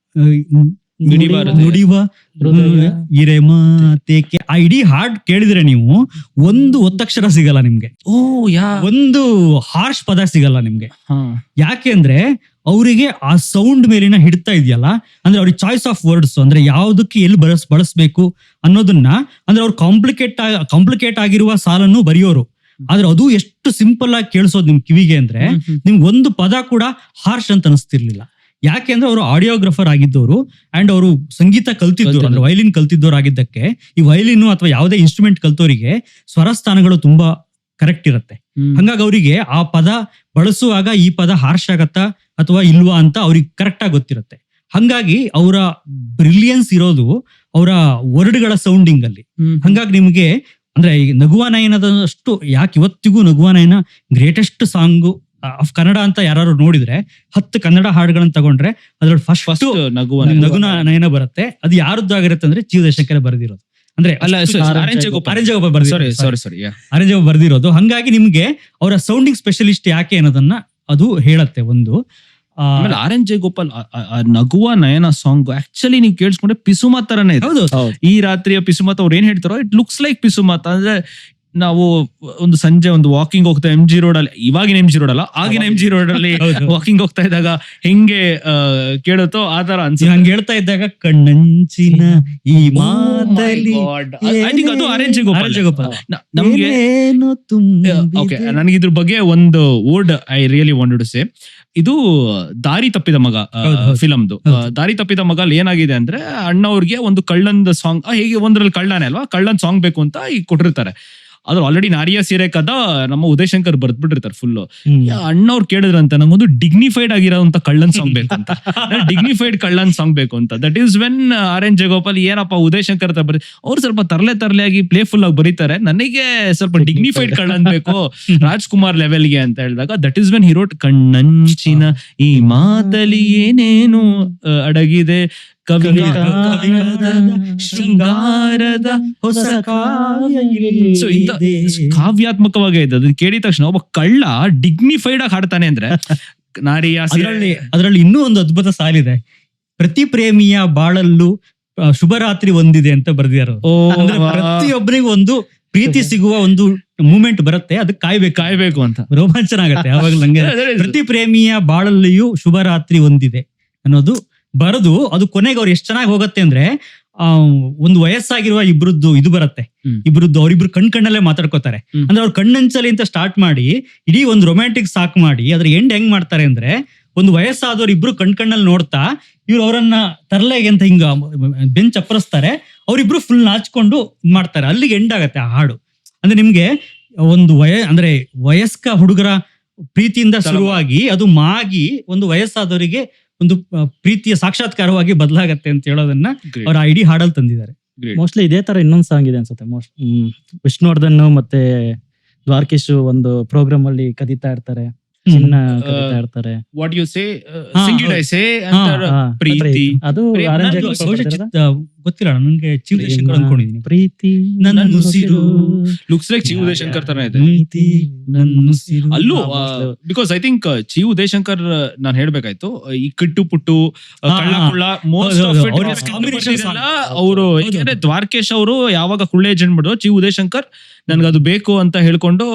ನುಡಿವ ಇರೆ ಮಾತೇಕೆ, ಆ ಇಡೀ ಹಾಡ್ ಕೇಳಿದ್ರೆ ನೀವು ಒಂದು ಒತ್ತಕ್ಷರ ಸಿಗಲ್ಲ ನಿಮ್ಗೆ, ಒಂದು ಹಾರ್ಶ್ ಪದ ಸಿಗಲ್ಲ ನಿಮ್ಗೆ. ಯಾಕೆ ಅಂದ್ರೆ ಅವರಿಗೆ ಆ ಸೌಂಡ್ ಮೇಲಿನ ಹಿಡ್ತಾ ಇದೆಯಲ್ಲ, ಅಂದ್ರೆ ಅವ್ರಿಗೆ ಚಾಯ್ಸ್ ಆಫ್ ವರ್ಡ್ಸ್, ಅಂದ್ರೆ ಯಾವ್ದಕ್ಕೆ ಎಲ್ಲಿ ಬಳಸ್ಬೇಕು ಅನ್ನೋದನ್ನ, ಅಂದ್ರೆ ಅವ್ರು ಕಾಂಪ್ಲಿಕೇಟ್ ಆಗಿರುವ ಸಾಲನ್ನು ಬರೆಯೋರು. ಆದ್ರೆ ಅದು ಎಷ್ಟು ಸಿಂಪಲ್ ಆಗಿ ಕೇಳಿಸೋದು ನಿಮ್ ಕಿವಿಗೆ ಅಂದ್ರೆ, ನಿಮ್ಗೆ ಒಂದು ಪದ ಕೂಡ ಹಾರ್ಶ್ ಅಂತ ಅನಿಸ್ತಿರ್ಲಿಲ್ಲ. ಯಾಕೆ ಅಂದ್ರೆ ಅವರು ಆಡಿಯೋಗ್ರಫರ್ ಆಗಿದ್ದವರು ಅಂಡ್ ಅವರು ಸಂಗೀತ ಕಲ್ತಿದ್ದವರು, ಅಂದ್ರೆ ವಯಲಿನ್ ಕಲ್ತಿದ್ದವ್ರು ಆಗಿದ್ದಕ್ಕೆ, ಈ ವಯಲಿನ್ ಅಥವಾ ಯಾವುದೇ ಇನ್ಸ್ಟ್ರೂಮೆಂಟ್ ಕಲ್ತವರಿಗೆ ಸ್ವರಸ್ಥಾನಗಳು ತುಂಬಾ ಕರೆಕ್ಟ್ ಇರುತ್ತೆ. ಹಂಗಾಗಿ ಅವರಿಗೆ ಆ ಪದ ಬಳಸುವಾಗ ಈ ಪದ ಹಾರ್ಶ್ ಆಗತ್ತಾ ಅಥವಾ ಇಲ್ವಾ ಅಂತ ಅವ್ರಿಗೆ ಕರೆಕ್ಟ್ ಆಗಿ ಗೊತ್ತಿರುತ್ತೆ. ಹಂಗಾಗಿ ಅವರ ಬ್ರಿಲಿಯನ್ಸ್ ಇರೋದು ಅವರ ವರ್ಡ್ಗಳ ಸೌಂಡಿಂಗ್ ಅಲ್ಲಿ. ಹಂಗಾಗಿ ನಿಮ್ಗೆ ಅಂದ್ರೆ ಈ ನಗುವ ನಯನದಷ್ಟು, ಯಾಕೆ ಇವತ್ತಿಗೂ ನಗುವ ನಯನ ಗ್ರೇಟೆಸ್ಟ್ ಸಾಂಗ್ ಆಫ್ ಕನ್ನಡ ಅಂತ ಯಾರು ನೋಡಿದ್ರೆ 10 ಕನ್ನಡ ಹಾಡುಗಳನ್ನ ತಗೊಂಡ್ರೆ ಅದ್ರಲ್ಲಿ ಫಸ್ಟ್ ನಗು ನಯನ ಬರುತ್ತೆ. ಅದು ಯಾರದ್ದಾಗಿರುತ್ತೆ ಅಂದ್ರೆ ಜಿ ಉದಯಶಂಕರ್ ಬರೆದಿರೋದು. ಅಂದ್ರೆ RN ಜಯಗೋಪಾಲ್ ಬರ್ದಿರೋದು. ಹಂಗಾಗಿ ನಿಮ್ಗೆ ಅವರ ಸೌಂಡಿಂಗ್ ಸ್ಪೆಷಲಿಸ್ಟ್ ಯಾಕೆ ಅನ್ನೋದನ್ನ ಅದು ಹೇಳತ್ತೆ. ಒಂದು ಆಮೇಲೆ RN ಜಯಗೋಪಾಲ್ ನಗುವ ನಯನ ಸಾಂಗ್ ಆಕ್ಚುಲಿ ನೀವು ಕೇಳಿಸ್ಕೊಂಡ್ರೆ ಪಿಸುಮಾತ್ ತರನೇ ಇದೆ. ಈ ರಾತ್ರಿಯ ಪಿಸುಮಾತ್ ಅವ್ರು ಏನ್ ಹೇಳ್ತಾರೋ ಇಟ್ ಲುಕ್ಸ್ ಲೈಕ್ ಪಿಸುಮಾತ್. ಅಂದ್ರೆ ನಾವು ಒಂದು ಸಂಜೆ ಒಂದು ವಾಕಿಂಗ್ ಹೋಗ್ತಾ MG ರೋಡ್ ಅಲ್ಲಿ, ಇವಾಗಿನ MG ರೋಡ್ ಅಲ್ಲ, ಆಗಿನ MG ರೋಡ್ ಅಲ್ಲಿ ವಾಕಿಂಗ್ ಹೋಗ್ತಾ ಇದ್ದಾಗ ಹೆಂಗೆ ಕೇಳುತ್ತೋ ಆ ತರ ಅನ್ಸುತ್ತೆ. ಹಂಗೆ ಹೇಳ್ತಾ ಇದ್ದಾಗ ಕಣ್ಣಂಚಿನ ಈ ಮಾತಲ್ಲಿ ಅದು RN ಜಯಗೋಪಾಲ್. ನಮ್ಗೆ ನನಗೆ ಇದ್ರ ಬಗ್ಗೆ ಒಂದು word I really wanted to say. ಇದು ದಾರಿ ತಪ್ಪಿದ ಮಗ ಫಿಲಮ್ದು. ದಾರಿ ತಪ್ಪಿದ ಮಗ ಅಲ್ಲಿ ಏನಾಗಿದೆ ಅಂದ್ರೆ, ಅಣ್ಣವ್ರಿಗೆ ಒಂದು ಕಳ್ಳಂದ ಸಾಂಗ್, ಹೇಗೆ ಒಂದ್ರಲ್ಲಿ ಕಳ್ಳನೇ ಅಲ್ವಾ, ಕಳ್ಳನ್ ಸಾಂಗ್ ಬೇಕು ಅಂತ ಈಗ ಕೊಟ್ಟಿರ್ತಾರೆ. ಅದ್ರ ಆಲ್ರೆಡಿ ನಾರಿಯ ಸೀರೆ ಕದ ನಮ್ಮ ಉದಯ್ ಶಂಕರ್ ಬರ್ದ್ಬಿಟ್ಟಿರ್ತಾರೆ ಫುಲ್. ಅಣ್ಣವ್ರು ಕೇಳಿದ್ರಂತ, ನಂಗೊಂದು ಡಿಗ್ನಿಫೈಡ್ ಆಗಿರೋಂತ ಕಳ್ಳನ್ ಸಾಂಗ್ ಬೇಕು ಅಂತ, ಡಿಗ್ನಿಫೈಡ್ ಕಳ್ಳನ್ ಸಾಂಗ್ ಬೇಕು ಅಂತ. That is when RN Jayagopal ಏನಪ್ಪ ಉದಯ್ ಶಂಕರ್ ಹತ್ರ ಅವ್ರು ಸ್ವಲ್ಪ ತರಲೆ ಆಗಿ ಪ್ಲೇಫುಲ್ ಆಗಿ ಬರೀತಾರೆ, ನನಗೆ ಸ್ವಲ್ಪ ಡಿಗ್ನಿಫೈಡ್ ಕಳ್ಳನ್ ಬೇಕು ರಾಜ್ಕುಮಾರ್ ಲೆವೆಲ್ಗೆ ಅಂತ ಹೇಳಿದಾಗ, ದಟ್ ಈಸ್ ವೆನ್ ಹೀರೋಟ್ ಕಣ್ಣಂಚಿನ ಈ ಮಾತಲಿ ಏನೇನು ಅಡಗಿದೆ, ಶೃಂಗಾರದ ಹೊಸ ಕಾವ್ಯಾತ್ಮಕವಾಗಿ ಇದೆ. ಅದು ಕೇಳಿದ ತಕ್ಷಣ ಒಬ್ಬ ಕಳ್ಳ ಡಿಗ್ನಿಫೈಡ್ ಆಗಿ ಹಾಡ್ತಾನೆ ಅಂದ್ರೆ ಅದರಲ್ಲಿ ಇನ್ನೂ ಒಂದು ಅದ್ಭುತ ಸಾಲಿದೆ. ಪ್ರತಿ ಪ್ರೇಮಿಯ ಬಾಳಲ್ಲೂ ಶುಭರಾತ್ರಿ ಒಂದಿದೆ ಅಂತ ಬರ್ದಿದ್ದಾರೆ. ಪ್ರತಿಯೊಬ್ಬರಿಗೂ ಒಂದು ಪ್ರೀತಿ ಸಿಗುವ ಒಂದು ಮೂಮೆಂಟ್ ಬರುತ್ತೆ, ಅದಕ್ಕೆ ಕಾಯ್ಬೇಕು ಅಂತ ರೋಮಾಂಚನ ಆಗತ್ತೆ. ಯಾವಾಗ ನಂಗೆ ಪ್ರತಿ ಪ್ರೇಮಿಯ ಬಾಳಲ್ಲಿಯೂ ಶುಭರಾತ್ರಿ ಒಂದಿದೆ ಅನ್ನೋದು ಬರೆದು, ಅದು ಕೊನೆಗೆ ಅವ್ರು ಎಷ್ಟು ಚೆನ್ನಾಗಿ ಹೋಗುತ್ತೆ ಅಂದ್ರೆ, ಒಂದು ವಯಸ್ಸಾಗಿರುವ ಇಬ್ರದ್ದು ಇದು ಬರುತ್ತೆ, ಅವ್ರಿಬ್ರು ಕಣ್ಣಲ್ಲೇ ಮಾತಾಡ್ಕೋತಾರೆ. ಅಂದ್ರೆ ಅವ್ರು ಕಣ್ಣಂಚಲಿ ಅಂತ ಸ್ಟಾರ್ಟ್ ಮಾಡಿ ಇಡೀ ಒಂದು ರೊಮ್ಯಾಂಟಿಕ್ ಸಾಕ್ ಮಾಡಿ ಅದ್ರ ಎಂಡ್ ಹೆಂಗ್ ಮಾಡ್ತಾರೆ ಅಂದ್ರೆ, ಒಂದು ವಯಸ್ಸಾದವ್ರು ಇಬ್ರು ಕಣ್ಣಲ್ಲಿ ನೋಡ್ತಾ ಇವ್ರು ಅವರನ್ನ ತರಲೆಗೆ ಅಂತ ಹಿಂಗ ಬೆಂಚ್ ಅಪ್ಪರಿಸ್ತಾರೆ, ಅವ್ರಿಬ್ರು ಫುಲ್ ನಾಚ್ಕೊಂಡು ಮಾಡ್ತಾರೆ. ಅಲ್ಲಿಗೆ ಎಂಡ್ ಆಗತ್ತೆ ಆ ಹಾಡು. ಅಂದ್ರೆ ನಿಮ್ಗೆ ಒಂದು ಅಂದ್ರೆ ವಯಸ್ಕ ಹುಡುಗರ ಪ್ರೀತಿಯಿಂದ ಶುರುವಾಗಿ ಅದು ಮಾಗಿ ಒಂದು ವಯಸ್ಸಾದವರಿಗೆ ಒಂದು ಪ್ರೀತಿಯ ಸಾಕ್ಷಾತ್ಕಾರವಾಗಿ ಬದಲಾಗತ್ತೆ ಅಂತ ಹೇಳೋದನ್ನ ಅವ್ರ ಇಡೀ ಹಾಡಲ್ಲಿ ತಂದಿದ್ದಾರೆ. ಮೋಸ್ಟ್ಲಿ ಇದೇ ತರ ಇನ್ನೊಂದು ಸಾಂಗ್ ಇದೆ ಅನ್ಸುತ್ತೆ, ವಿಷ್ಣುವರ್ಧನ್ ಮತ್ತೆ ದ್ವಾರಕೀಶ್ ಒಂದು ಪ್ರೋಗ್ರಾಮ್ ಅಲ್ಲಿ ಕದೀತಾ ಇರ್ತಾರೆ, ಚಿನ್ನ ಕದೀತಾ ಇರ್ತಾರೆ. ವಾಟ್ ಯು ಸೇ ಹಾ, ಸಿಂಗಿಡ್ ಐ ಸೇ ಹಾ, ಪ್ರೀತಿ ಅದು ಪ್ರೇಮ, ಆರೆಂಜ್ ನಂದು ಗೊತ್ತಿಲ್ಲ ನನಗೆ ಚೀಫ್ ಜಯಶಂಕರ್ ಅನ್ಕೊಂಡಿದೀನಿ. ಪ್ರೀತಿ ನನ್ನ ಉಸಿರು ಲುಕ್ಸ್ ಲೈಕ್ ಚಿ ಉದಯಶಂಕರ್ ತರ ಇದೆ. ಪ್ರೀತಿ ನನ್ನ ಉಸಿರು. ಅಲ್ಲೂ ಹಾ, ಬಿಕಾಸ್ ಐ ಥಿಂಕ್ ಚಿ ಉದಯಶಂಕರ್ ನಾನ್ ಹೇಳ್ಬೇಕಾಯ್ತು, ಈ ಕಿಟ್ಟು ಪುಟ್ಟು ಕಳ್ಳ ಹಾ. ಕುಳ್ಳ ಮೋಸ್ಟ್ ಹೌದು, ಆಫ್ ಅವ್ರ ಇಟ್ combination song. ಅವರು ಹೌದು. ಯಾಕಂದ್ರೆ ದ್ವಾರಕೇಶ್ ಅವರು ಯಾವಾಗ ಕುಳ್ಳ ಏಜೆಂಟ್ ಬಿಡೋ ಚಿ ಉದಯಶಂಕರ್ ನನ್ಗೆ ಅದು ಬೇಕು ಅಂತ ಹೇಳ್ಕೊಂಡು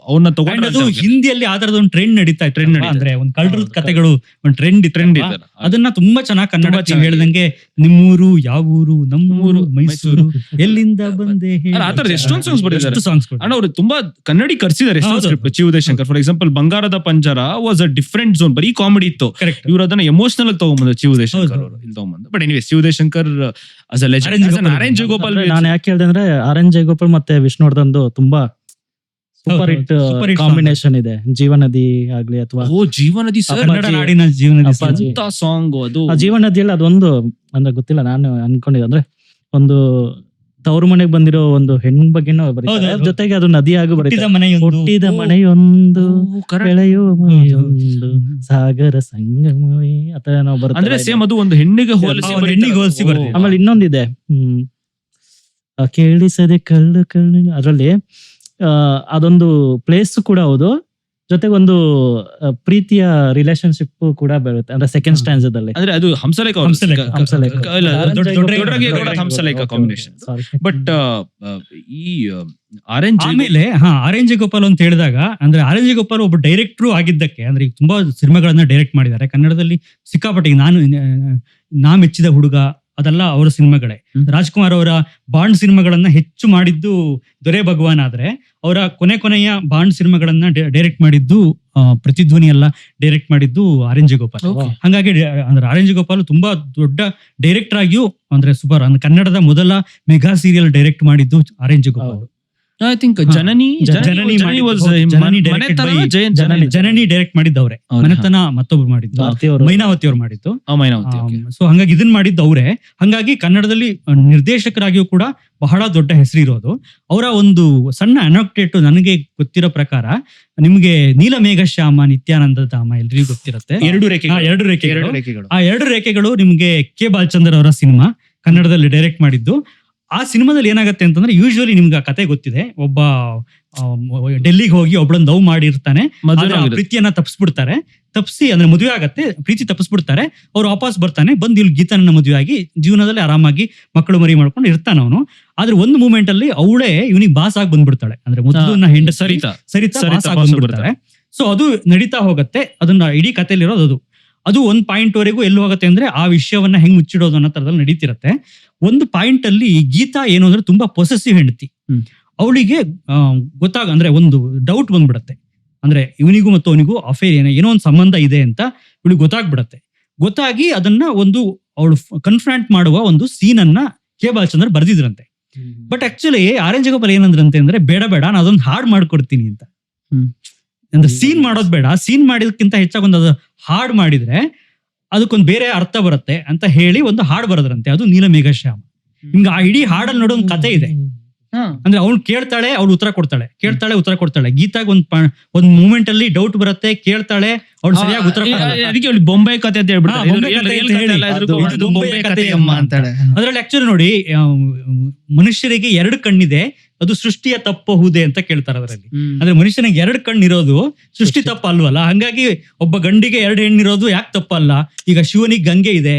ಅವ್ರನ್ನ And ಅದು ತಗೊಂಡು ಹಿಂದಿಯಲ್ಲಿ ಆ ತರದ ಒಂದು ಟ್ರೆಂಡ್ ನಡೀತಾ ಇತ್ತು. Trend ನಡೀತಾ ಅಂದ್ರೆ ಒಂದು ಕಳ್ಳರ ಹೌದು. ಕಥೆಗಳು ಒಂದು ಟ್ರೆಂಡ್ ಟ್ರೆಂಡ್ ಇತ್ತು. ಇದೆ. ಅದನ್ನ ತುಂಬಾ ಚೆನ್ನಾಗಿ ಕನ್ನಡ ತುಂಬಾ ಚೆನ್ನಾಗಿ. ಹೇಳ್ದಂಗೆ ನಿಮ್ಮೂರು ಯಾವೂರು ನಮ್ಮೂರು ನಮ್ಮೂರು, ಮೈಸೂರು ಎಲ್ಲಿಂದ ಬಂದೆ ಹೇಳು. ಅಲ್ಲ, ಆ ಥರದ್ದು ಎಷ್ಟೊಂದು songs ಬರೆದಿದ್ದಾರೆ. ಎಷ್ಟು songs ಅಣ್ಣ ಅವ್ರು ತುಂಬಾ ಕನ್ನಡಿ ಕರ್ಸಿದ್ದಾರೆ ಹೌದು. Script. Chi Udayashankar for example ಬಂಗಾರದ ಪಂಜರ ವಾಸ್ ಅ ಡಿಫ್ರೆಂಟ್ ಝೋನ್, ಬರೀ ಕಾಮಿಡಿ ಇತ್ತು. ಕರೆಕ್ಟ್. ಇವ್ರು ಅದನ್ನ ಎಮೋಷನಲ್ ಆಗಿ ತಗೊಂಡ್ಬಂದ್ರು ಚಿ ಉದಯಶಂಕರ್ ಹೌದು. ಅವರು ಇಲ್ಲಿ ತಗೊಂಡ್ಬಂದು. But anyway C Udayashankar as a legend, orange as an Gopal. Orange Gopal ನಾನು ಯಾಕೆ ಹೇಳ್ದೆ ಅಂದ್ರೆ ಆರೆಂಜ್ ಜಯಗೋಪಾಲ್ ಮತ್ತೆ ವಿಷ್ಣುವರ್ಧನ್ದು ತುಂಬಾ super hit super hit song. Combination ಇದೆ. ಜೀವನದಿ ಆಗ್ಲಿ ಅಥವಾ ಓ ಜೀವನದಿ ಸರ್, ಕನ್ನಡ ನಾಡಿನ ಜೀವನ ಅಪ್ಪಾಜಿ. ಅಂತ ಸಾಂಗ್ ಅದು. ಆ ಜೀವನದಿಯಲ್ಲಿ ಅದೊಂದು ಅಂದ್ರೆ ಗೊತ್ತಿಲ್ಲ, ನಾನು ಅನ್ಕೊಂಡಿದ್ದೆ ಅಂದ್ರೆ ಒಂದು ತವರು ಮನೆಗೆ ಬಂದಿರೋ ಒಂದು ಹೆಣ್ಣು ಬಗ್ಗೆನೂ ಬರೀತಾರೆ, ಹೌದು. ಜೊತೆಗೆ ಅದು ನದಿಯಾಗೂ ಹುಟ್ಟಿದ ಬರೀತಾರೆ. ಮನೆಯೊಂದು ಹುಟ್ಟಿದ ಮನೆಯೊಂದು ಓ, correct. ಬೆಳೆಯುವ ಮನೆಯೊಂದು ಸಾಗರ ಸಂಗಮವೇ ಅಥವಾ ನಾವು ಅಂದ್ರೆ ಬರುತ್ತೆ. ಸೇಮ್ ಅದು ಒಂದು ಹೆಣ್ಣಿಗೆ ಹೋಲಿಸಿ ಒಂದು ಹೆಣ್ಣಿಗೆ ಹೋಲಿಸಿ ಬರ್ದಿದ್ದಾರೆ. ಆಮೇಲೆ ಇನ್ನೊಂದಿದೆ, ಕೇಳಿಸದೆ ಕಳ್ಳು ಕಳ್ಳು, ಅದರಲ್ಲಿ ಅದೊಂದು ಪ್ಲೇಸ್ ಕೂಡ ಹೌದು, ಜೊತೆಗೆ ಒಂದು ಪ್ರೀತಿಯ ರಿಲೇಶನ್ಶಿಪ್ ಕೂಡ ಬರುತ್ತೆ. ಅಂದ್ರೆ ಸೆಕೆಂಡ್ ಸ್ಟ್ಯಾನ್ಸದಲ್ಲಿ ಅಂದ್ರೆ ಅದು ಹಂಸಲೇಖ ಹಂಸಲೇಖ. ಹಂಸಲೇಖ ಕಾಂಬಿನೇಷನ್. ಬಟ್ ಈ ಆರೆಂಜ್ ಆಮೇಲೆ ಆರೆಂಜ್ ಗೋಪಾಲ್ ಅಂತ ಹೇಳಿದಾಗ ಅಂದ್ರೆ ಆರೆಂಜ್ ಗೋಪಾಲ್ ಒಬ್ಬ ಡೈರೆಕ್ಟ್ರು ಆಗಿದ್ದಕ್ಕೆ, ಅಂದ್ರೆ ಈಗ ತುಂಬಾ ಸಿನಿಮಾಗಳನ್ನ ಡೈರೆಕ್ಟ್ ಮಾಡಿದ್ದಾರೆ ಕನ್ನಡದಲ್ಲಿ ಸಿಕ್ಕಾಪಟ್ಟೆ. ಈಗ ನಾ ಮೆಚ್ಚಿದ ಹುಡುಗ ಅದೆಲ್ಲ ಅವರ ಸಿನಿಮಾಗಳೇ. ರಾಜ್ಕುಮಾರ್ ಅವರ ಬಾಂಡ್ ಸಿನಿಮಾಗಳನ್ನ ಹೆಚ್ಚು ಮಾಡಿದ್ದು ದೊರೆ ಭಗವಾನ್ ಆದ್ರೆ, ಅವರ ಕೊನೆಯ ಬಾಂಡ್ ಸಿನಿಮಾಗಳನ್ನ ಡೈರೆಕ್ಟ್ ಮಾಡಿದ್ದು ಪ್ರತಿಧ್ವನಿ ಎಲ್ಲ ಡೈರೆಕ್ಟ್ ಮಾಡಿದ್ದು ಆರೆಂಜ್ ಗೋಪಾಲ್. ಹಂಗಾಗಿ ಅಂದ್ರೆ ಆರೆಂಜ್ ಗೋಪಾಲ್ ತುಂಬಾ ದೊಡ್ಡ ಡೈರೆಕ್ಟರ್ ಆಗಿಯೂ ಅಂದ್ರೆ ಸೂಪರ್. ಅಂದ್ರೆ ಕನ್ನಡದ ಮೊದಲ ಮೆಗಾ ಸೀರಿಯಲ್ ಡೈರೆಕ್ಟ್ ಮಾಡಿದ್ದು ಆರೆಂಜ್ Gopal. I think Janani Janani Janani direct ಮಾಡಿದ್ದವ್ರೆ. ಮನೆತನ ಮತ್ತೊಬ್ರು ಮಾಡಿದ್ದು, ಮೈನಾವತಿ ಅವ್ರು ಮಾಡಿದ್ದು. ಸೊ ಹಂಗಾಗಿ ಇದನ್ನ ಮಾಡಿದ್ದು ಅವರೇ. ಹಂಗಾಗಿ ಕನ್ನಡದಲ್ಲಿ ನಿರ್ದೇಶಕರಾಗಿಯೂ ಕೂಡ ಬಹಳ ದೊಡ್ಡ ಹೆಸರಿರೋದು. ಅವರ ಒಂದು ಸಣ್ಣ ಅನೋಕ್ಟೇಟ್ ನನಗೆ ಗೊತ್ತಿರೋ ಪ್ರಕಾರ, ನಿಮ್ಗೆ ನೀಲಮೇಘ ಶ್ಯಾಮ ನಿತ್ಯಾನಂದ ಧಾಮ ಎಲ್ರಿಗೂ ಗೊತ್ತಿರುತ್ತೆ. ಎರಡು ರೇಖೆಗಳು. ರೇಖೆಗಳು. ಆ ಎರಡು ರೇಖೆಗಳು ನಿಮ್ಗೆ ಕೆ ಬಾಲಚಂದ್ರ ಅವರ ಸಿನಿಮಾ ಕನ್ನಡದಲ್ಲಿ ಡೈರೆಕ್ಟ್ ಮಾಡಿದ್ದು. ಆ ಸಿನಿಮಾದಲ್ಲಿ ಏನಾಗುತ್ತೆ ಅಂತಂದ್ರೆ, ಯೂಶುವಲಿ ನಿಮ್ಗೆ ಆ ಕತೆ ಗೊತ್ತಿದೆ, ಒಬ್ಬ ಡೆಲ್ಲಿಗೆ ಹೋಗಿ ಒಬ್ಳನ್ನ ಲವ್ ಮಾಡಿರ್ತಾನೆ, ಪ್ರೀತಿಯನ್ನ ತಪ್ಪಿಸಿ ಅಂದ್ರೆ ಮದುವೆ ಆಗತ್ತೆ, ಪ್ರೀತಿ ತಪ್ಪಿಸ್ಬಿಡ್ತಾರೆ. ಅವ್ರು ವಾಪಸ್ ಬರ್ತಾನೆ, ಬಂದು ಇಲ್ಲಿ ಗೀತನನ್ನ ಮದುವೆ ಆಗಿ ಜೀವನದಲ್ಲಿ ಆರಾಮಾಗಿ ಮಕ್ಕಳು ಮರಿ ಮಾಡ್ಕೊಂಡು ಇರ್ತಾನ ಅವನು. ಆದ್ರೆ ಒಂದು ಮೂಮೆಂಟ್ ಅಲ್ಲಿ ಅವಳೇ ಇವನಿಗೆ ಬಾಸ್ ಆಗಿ ಬಂದ್ಬಿಡ್ತಾಳೆ. ಅಂದ್ರೆ ಮೊದಲನ್ನ ಹೆಂಡ ಸರಿತಾ ಬಾಸ್ ಆಗಿ ಬಂದ್ಬಿಡ್ತಾರೆ. ಸೊ ಅದು ನಡೀತಾ ಹೋಗುತ್ತೆ. ಅದನ್ನ ಇಡೀ ಕಥೆಯಲ್ಲಿರೋದು ಅದು ಒಂದು ಪಾಯಿಂಟ್ ವರೆಗೂ ಎಲ್ಲಿ ಹೋಗುತ್ತೆ ಅಂದ್ರೆ, ಆ ವಿಷಯವನ್ನ ಹೆಂಗ್ ಮುಚ್ಚಿಡೋದು ಅನ್ನೋ ತರದಲ್ಲಿ ನಡೀತಿರತ್ತೆ. ಒಂದು ಪಾಯಿಂಟ್ ಅಲ್ಲಿ ಗೀತಾ ಏನು ಅಂದ್ರೆ ತುಂಬಾ ಪೊಸೆಸಿವ್ ಹೆಂಡತಿ. ಅವಳಿಗೆ ಅಂದ್ರೆ ಒಂದು ಡೌಟ್ ಬಂದ್ಬಿಡತ್ತೆ, ಅಂದ್ರೆ ಇವನಿಗೂ ಮತ್ತು ಅವನಿಗೂ ಅಫೇರ್ ಏನೋ ಒಂದು ಸಂಬಂಧ ಇದೆ ಅಂತ ಇವಳಿಗೆ ಗೊತ್ತಾಗಿ ಅದನ್ನ ಅವಳು ಕನ್ಫ್ರಂಟ್ ಮಾಡುವ ಒಂದು ಸೀನ್ ಅನ್ನ ಕೆ ಬಾಲಚಂದ್ರ ಬರ್ದಿದ್ರಂತೆ. ಬಟ್ ಆಕ್ಚುಲಿ ಆರೆಂಜ್ ಗೋಪಾಲ್ ಏನಂದ್ರಂತೆ ಅಂದ್ರೆ, ಬೇಡ ನಾನು ಅದೊಂದು ಹಾಡ್ ಮಾಡ್ಕೊಡ್ತೀನಿ ಅಂತ. ಅಂದ್ರೆ ಸೀನ್ ಮಾಡೋದ್ ಬೇಡ, ಸೀನ್ ಮಾಡಿದಕ್ಕಿಂತ ಹೆಚ್ಚಾಗಿ ಒಂದು ಹಾಡ್ ಮಾಡಿದ್ರೆ ಅದಕ್ಕೊಂದು ಬೇರೆ ಅರ್ಥ ಬರುತ್ತೆ ಅಂತ ಹೇಳಿ ಒಂದು ಹಾಡ್ ಬರೋದ್ರಂತೆ. ಅದು ನೀಲಮೇಘ ಶ್ಯಾಮ. ನಿಮ್ಗೆ ಆ ಇಡೀ ಹಾಡಲ್ಲಿ ನೋಡೋ ಒಂದು ಕತೆ ಇದೆ. ಅಂದ್ರೆ ಅವ್ನು ಕೇಳ್ತಾಳೆ, ಅವಳು ಉತ್ತರ ಕೊಡ್ತಾಳೆ. ಗೀತಾಗ ಒಂದ್ ಮೂಮೆಂಟ್ ಅಲ್ಲಿ ಡೌಟ್ ಬರುತ್ತೆ, ಕೇಳ್ತಾಳೆ, ಅವಳು ಸರಿಯಾಗಿ ಉತ್ತರ ಅದಕ್ಕೆ ಬೊಂಬೈ ಕತೆ ಅಂತ ಅದ್ರಲ್ಲಿ ಆಕ್ಚುಲಿ ನೋಡಿ, ಮನುಷ್ಯರಿಗೆ 2 ಕಣ್ಣಿದೆ, ಅದು ಸೃಷ್ಟಿಯ ತಪ್ಪಹುದೇ ಅಂತ ಕೇಳ್ತಾರೆ ಅದರಲ್ಲಿ. ಅಂದ್ರೆ ಮನುಷ್ಯನಿಗೆ 2 ಕಣ್ಣಿರೋದು ಸೃಷ್ಟಿ ತಪ್ಪ ಅಲ್ವಲ್ಲ. ಹಂಗಾಗಿ ಒಬ್ಬ ಗಂಡಿಗೆ 2 ಹೆಣ್ಣಿರೋದು ಯಾಕೆ ತಪ್ಪಲ್ಲ? ಈಗ ಶಿವನಿಗೆ ಗಂಗೆ ಇದೆ,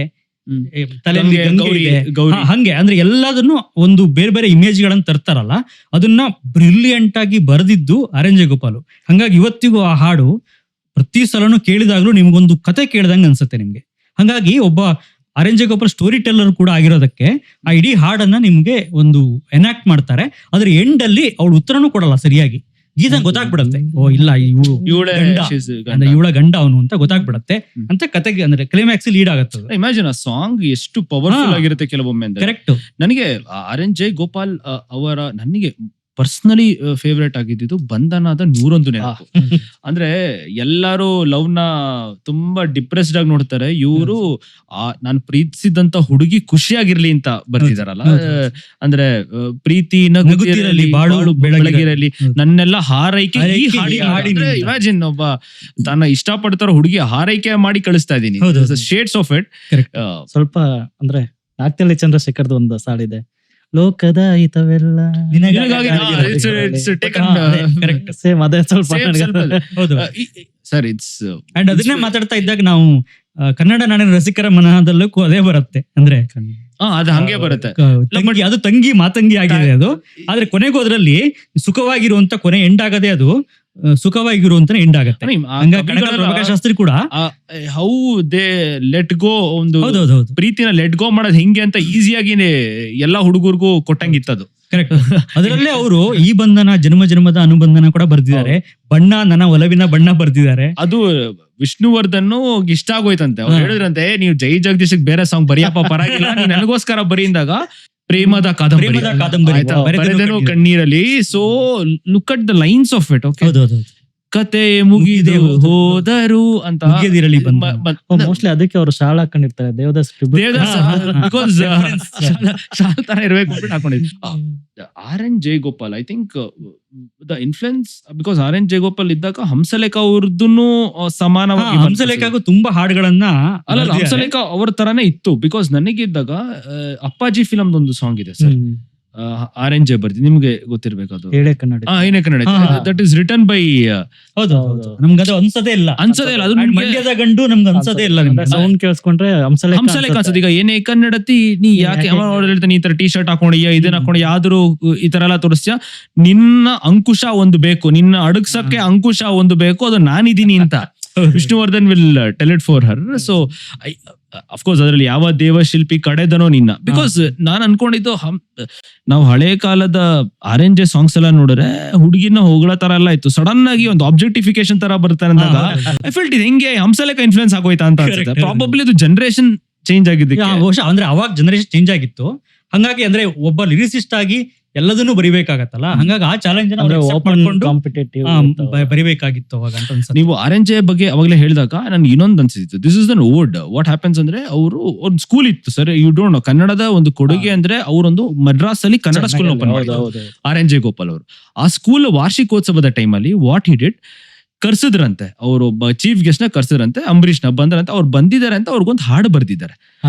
ತಲೆಯಲ್ಲಿ ಗಂಗೆ ಇದೆ, ಹಂಗೆ ಅಂದ್ರೆ ಎಲ್ಲದನ್ನು ಒಂದು ಬೇರೆ ಇಮೇಜ್ ಗಳನ್ನ ತರ್ತಾರಲ್ಲ, ಅದನ್ನ ಬ್ರಿಲಿಯಂಟ್ ಆಗಿ ಬರೆದಿದ್ದು ಆರೆಂಜ್ ಗೋಪಾಲ್. ಹಂಗಾಗಿ ಇವತ್ತಿಗೂ ಆ ಹಾಡು ಪ್ರತಿ ಸಲನು ಕೇಳಿದಾಗ್ಲೂ ನಿಮ್ಗೊಂದು ಕತೆ ಕೇಳ್ದಂಗೆ ಅನ್ಸುತ್ತೆ ನಿಮ್ಗೆ. ಹಂಗಾಗಿ ಒಬ್ಬ ಆರೆಂಜ್ ಗೋಪಾಲ್ ಸ್ಟೋರಿ ಟೆಲ್ಲರ್ ಕೂಡ ಆಗಿರೋದಕ್ಕೆ ಆ ಇಡೀ ಹಾಡನ್ನ ನಿಮ್ಗೆ ಒಂದು ಎನಾಕ್ಟ್ ಮಾಡ್ತಾರೆ. ಅದ್ರ ಎಂಡ್ ಅಲ್ಲಿ ಅವಳು ಉತ್ತರನೂ ಕೊಡಲ್ಲ ಸರಿಯಾಗಿ. ಗೀತ ಗೊತ್ತಾಗ್ಬಿಡತ್ತೆ, ಓ ಇಲ್ಲ ಇವಳ ಗಂಡ ಅವನು ಅಂತ ಗೊತ್ತಾಗ್ಬಿಡತ್ತೆ ಅಂತ ಕತೆಗೆ ಅಂದ್ರೆ ಕ್ಲೈಮ್ಯಾಕ್ಸ್ ಲೀಡ್ ಆಗತ್ತೆ. ಇಮ್ಯಾಜಿನ್ ಆ ಸಾಂಗ್ ಎಷ್ಟು ಪವರ್ಫುಲ್ ಆಗಿರುತ್ತೆ ಕೆಲವೊಮ್ಮೆ. ಕರೆಕ್ಟ್. ನನಗೆ ಆರೆಂಜ್ ಗೋಪಾಲ್ ಅವರ ನನಗೆ ಪರ್ಸನಲಿ ಫೇವ್ರೇಟ್ ಆಗಿದ್ದು ಬಂಧನದ 101 ನೆನಪು. ಅಂದ್ರೆ ಎಲ್ಲಾರು ಲವ್ ನ ತುಂಬಾ ಡಿಪ್ರೆಸ್ಡ್ ಆಗಿ ನೋಡ್ತಾರೆ, ಇವರು ನಾನು ಪ್ರೀತಿಸಿದಂತ ಹುಡುಗಿ ಖುಷಿಯಾಗಿರ್ಲಿ ಅಂತ ಬರ್ತಿದಾರಲ್ಲ. ಅಂದ್ರೆ ಪ್ರೀತಿ ನಗುತ್ತಿರಲಿ ಬಾಳು ಬೆಳಗಿರಲಿ ನನ್ನೆಲ್ಲ ಹಾರೈಕೆ ಈ ಹಾಡಿನ. ಇಮ್ಯಾಜಿನ್ ಒಬ್ಬ ತನ್ನ ಇಷ್ಟಪಡ್ತಾರೋ ಹುಡುಗಿ ಹಾರೈಕೆ ಮಾಡಿ ಕಳಿಸ್ತಾ ಇದೀನಿ. Shades of it. ಸ್ವಲ್ಪ ಅಂದ್ರೆ ನಾಟ್ಯಲಿ ಚಂದ್ರಶೇಖರ್ದು ಒಂದು ಸಾಲಿದೆ, ಲೋಕದ ಹಿತವೆಲ್ಲ ಸೇಮ್ ಅದೇ ಸ್ವಲ್ಪ ಸರ್. ಇಟ್ಸ್ ಅಂಡ್ ಅದನ್ನೇ ಮಾತಾಡ್ತಾ ಇದ್ದಾಗ ನಾವು ಕನ್ನಡ ನಾಡಿನ ರಸಿಕರ ಮನದಲ್ಲೂ ಅದೇ ಬರುತ್ತೆ. ಅಂದ್ರೆ ಅದು ಹಂಗೆ ಬರುತ್ತೆ. ಅದು ತಂಗಿ ಮಾತಂಗಿ ಆಗಿದೆ ಅದು. ಆದ್ರೆ ಕೊನೆಗೂ ಅದರಲ್ಲಿ ಸುಖವಾಗಿರುವಂತ ಕೊನೆ ಎಂಡ್ ಆಗದೆ ಅದು ಸುಖವಾಗಿರುವಂತ ಎಂಡ್ ಆಗತ್ತೆ. ಶಾಸ್ತ್ರಿ ಕೂಡ ಹೌ ದೇ ಲೆಟ್ ಗೋ, ಒಂದು ಪ್ರೀತಿನ ಲೆಟ್ ಗೋ ಮಾಡೋದು ಹೆಂಗೆ ಅಂತ ಈಸಿಯಾಗಿ ಎಲ್ಲಾ ಹುಡುಗರ್ಗೂ ಕೊಟ್ಟಂಗಿತ್ತದು. ಕರೆಕ್ಟ್. ಅದರಲ್ಲೇ ಅವರು ಈ ಬಂಧನ ಜನ್ಮ ಜನ್ಮದ ಅನುಬಂಧನ ಕೂಡ ಬರ್ದಿದ್ದಾರೆ, ಬಣ್ಣ ನನ್ನ ಒಲವಿನ ಬಣ್ಣ ಬರ್ದಿದ್ದಾರೆ. ಅದು ವಿಷ್ಣುವರ್ಧನ್ ಇಷ್ಟ ಆಗೋಯ್ತಂತೆ. ಅವ್ರು ಹೇಳಿದ್ರಂತೆ, ನೀವು ಜೈ ಜಗದೀಶ್ ಬೇರೆ ಸಾಂಗ್ ಬರೆಯಪ್ಪ ಪರವಾಗಿಲ್ಲ, ನೀನ್ ನನಗೋಸ್ಕರ ಬರೀಂದಾಗ ಪ್ರೇಮದ ಕಾದಂಬರಿ ಬರೆದನು ಕಣ್ಣೀರಲ್ಲಿ. So look at the lines of it. Okay, ಕತೆ ಮುಗಿದು ಹೋದರು ಅಂತ ಮುಗಿದಿರಲಿ. ಮೋಸ್ಟ್ಲಿ ಅದಕ್ಕೆ ಅವರು ಶಾಲಾ ಹಾಕೊಂಡಿರ್ತಾರೆ, ದೇವದಾಸ್ ಬಿಕಾಸ್ ಶಾಲಾ ತರ ಇರ್ಬೇಕು ಹಾಕೊಂಡಿದ್ರು. RN Jayagopal, I think the influence, because RN Jayagopal ಇದ್ದಾಗ ಹಂಸಲೇಖ ಅವ್ರದ್ದು ಸಮಾನವಾಗಿ, ಹಂಸಲೇಖಗೂ ತುಂಬಾ ಹಾಡುಗಳನ್ನ ಅಲ್ಲ ಹಂಸಲೇಖ ಅವ್ರ ತರಾನೇ ಇತ್ತು. ಬಿಕಾಸ್ ನನಗಿದ್ದಾಗ ಅಪ್ಪಾಜಿ ಫಿಲಮ್ ಒಂದು ಸಾಂಗ್ ಇದೆ ಸರ್, RN ಜಯ ಬರ್ದಿ, ನಿಮ್ಗೆ ಗೊತ್ತಿರ್ಬೇಕು ಅದು. ಏನೇ Kannada, that is written by. ಹೌದು, ನಮ್ಗೆ ಅದು ಅನ್ಸದೇ ಇಲ್ಲ. ಅದು ಮಂಡ್ಯದ ಗಂಡು ನಮ್ಗೆ ಅನ್ಸದೇ ಇಲ್ಲ. ಸೌಂಡ್ ಕೇಳಿಸ್ಕೊಂಡ್ರೆ ಹಂಸಲೇಖ ಅನ್ಸೋದು. ಈಗ ಏನೇ ಕನ್ನಡತಿ ನೀ ಯಾಕೆ ಹೇಳ್ತಾನೆ ಈ ತರ ಟಿ ಶರ್ಟ್ ಹಾಕೊಂಡಿಯ, ಇದನ್ನ ಹಾಕೊಂಡ, ಯಾವ್ದು ಈ ತರ ಎಲ್ಲ ತೋರಿಸ್ತೀಯ, ನಿನ್ನ ಅಂಕುಶ ಒಂದು ಬೇಕು, ನಿನ್ನ ಅಡಗ್ಸಕ್ಕೆ ಅಂಕುಶ ಒಂದು ಬೇಕು, ಅದು ನಾನಿದ್ದೀನಿ ಅಂತ Vishnuvardhan will tell it for her. So of course ಅದರಲ್ಲಿ ಯಾವ ದೇವಶಿಲ್ಪಿ ಕಡೆದನೋ ನಿನ್ನ. ಬಿಕಾಸ್ ನಾನ್ ಅನ್ಕೊಂಡಿದ್ದು ನಾವು ಹಳೆ ಕಾಲದ RN ಜೆ ಸಾಂಗ್ಸ್ ಎಲ್ಲ ನೋಡಿದ್ರೆ ಹುಡುಗಿನ ಹೊಗಳೋ ತರ ಎಲ್ಲ ಇತ್ತು. ಸಡನ್ ಆಗಿ ಒಂದು ಆಬ್ಜೆಕ್ಟಿಫಿಕೇಶನ್ ತರ ಬರ್ತಾರೆ ಅಂದಾಗ ಐ ಫೆಲ್ಟ್ ಇದು ಹೆಂಗೆ ಹಂಸಲೇಖ ಇನ್ಫ್ಲುಯೆನ್ಸ್ ಆಗೋಯ್ತಾ ಅಂತ ಅನ್ಸುತ್ತೆ. ಪ್ರಾಬಬ್ಲಿ ಇದು ಜನರೇಷನ್ ಚೇಂಜ್ ಆಗಿದ್ದು. ಅಂದ್ರೆ ಅವಾಗ ಜನರೇಷನ್ ಚೇಂಜ್ ಆಗಿತ್ತು, ಹಂಗಾಗಿ ಅಂದ್ರೆ ಒಬ್ಬ ಲಿರಿಸಿಸ್ಟ್ ಆಗಿ ಎಲ್ಲದನ್ನು ಬರಿಬೇಕಾಗತ್ತಲ್ಲ, ಹಂಗಾಗಿ ಆ ಚಾಲೆಂಜ್ ಬರಿಬೇಕಾಗಿತ್ತು ಅವಾಗ ಅಂತ ಅನ್ಸುತ್ತೆ. ನೀವು RN ಜೆ ಬಗ್ಗೆ ಅವಾಗಲೇ ಹೇಳಿದಾಗ ನನ್ಗೆ ಇನ್ನೊಂದು ಅನ್ಸಿತ್ತು, this is than old what happens ಅಂದ್ರೆ, ಅವರು ಒಂದು ಸ್ಕೂಲ್ ಇತ್ತು ಸರ್, ಯು ಡೋಂಟ್ ನೋ, ಕನ್ನಡದ ಒಂದು ಕೊಡುಗೆ ಅಂದ್ರೆ ಅವರೊಂದು ಮದ್ರಾಸ್ ಅಲ್ಲಿ ಕನ್ನಡ ಸ್ಕೂಲ್ ಓಪನ್ ಮಾಡಿದ್ರು RN ಜಯಗೋಪಾಲ್ ಅವರು. ಆ ಸ್ಕೂಲ್ ವಾರ್ಷಿಕೋತ್ಸವದ ಟೈಮಲ್ಲಿ ವಾಟ್ ಹಿ ಡಿಡ್, ಕರ್ಸಿದ್ರಂತೆ, ಅವರೊಬ್ಬ ಚೀಫ್ ಗೆಸ್ಟ್ ನ ಕರ್ಸಿದ್ರಂತೆ, ಅಂಬರೀಶ್ ನ ಬಂದ್ರಂತೆ, ಅವ್ರು ಬಂದಿದ್ದಾರೆ ಅಂತ ಅವ್ರಿಗೊಂದು ಹಾಡು ಬರ್ದಿದ್ದಾರೆ.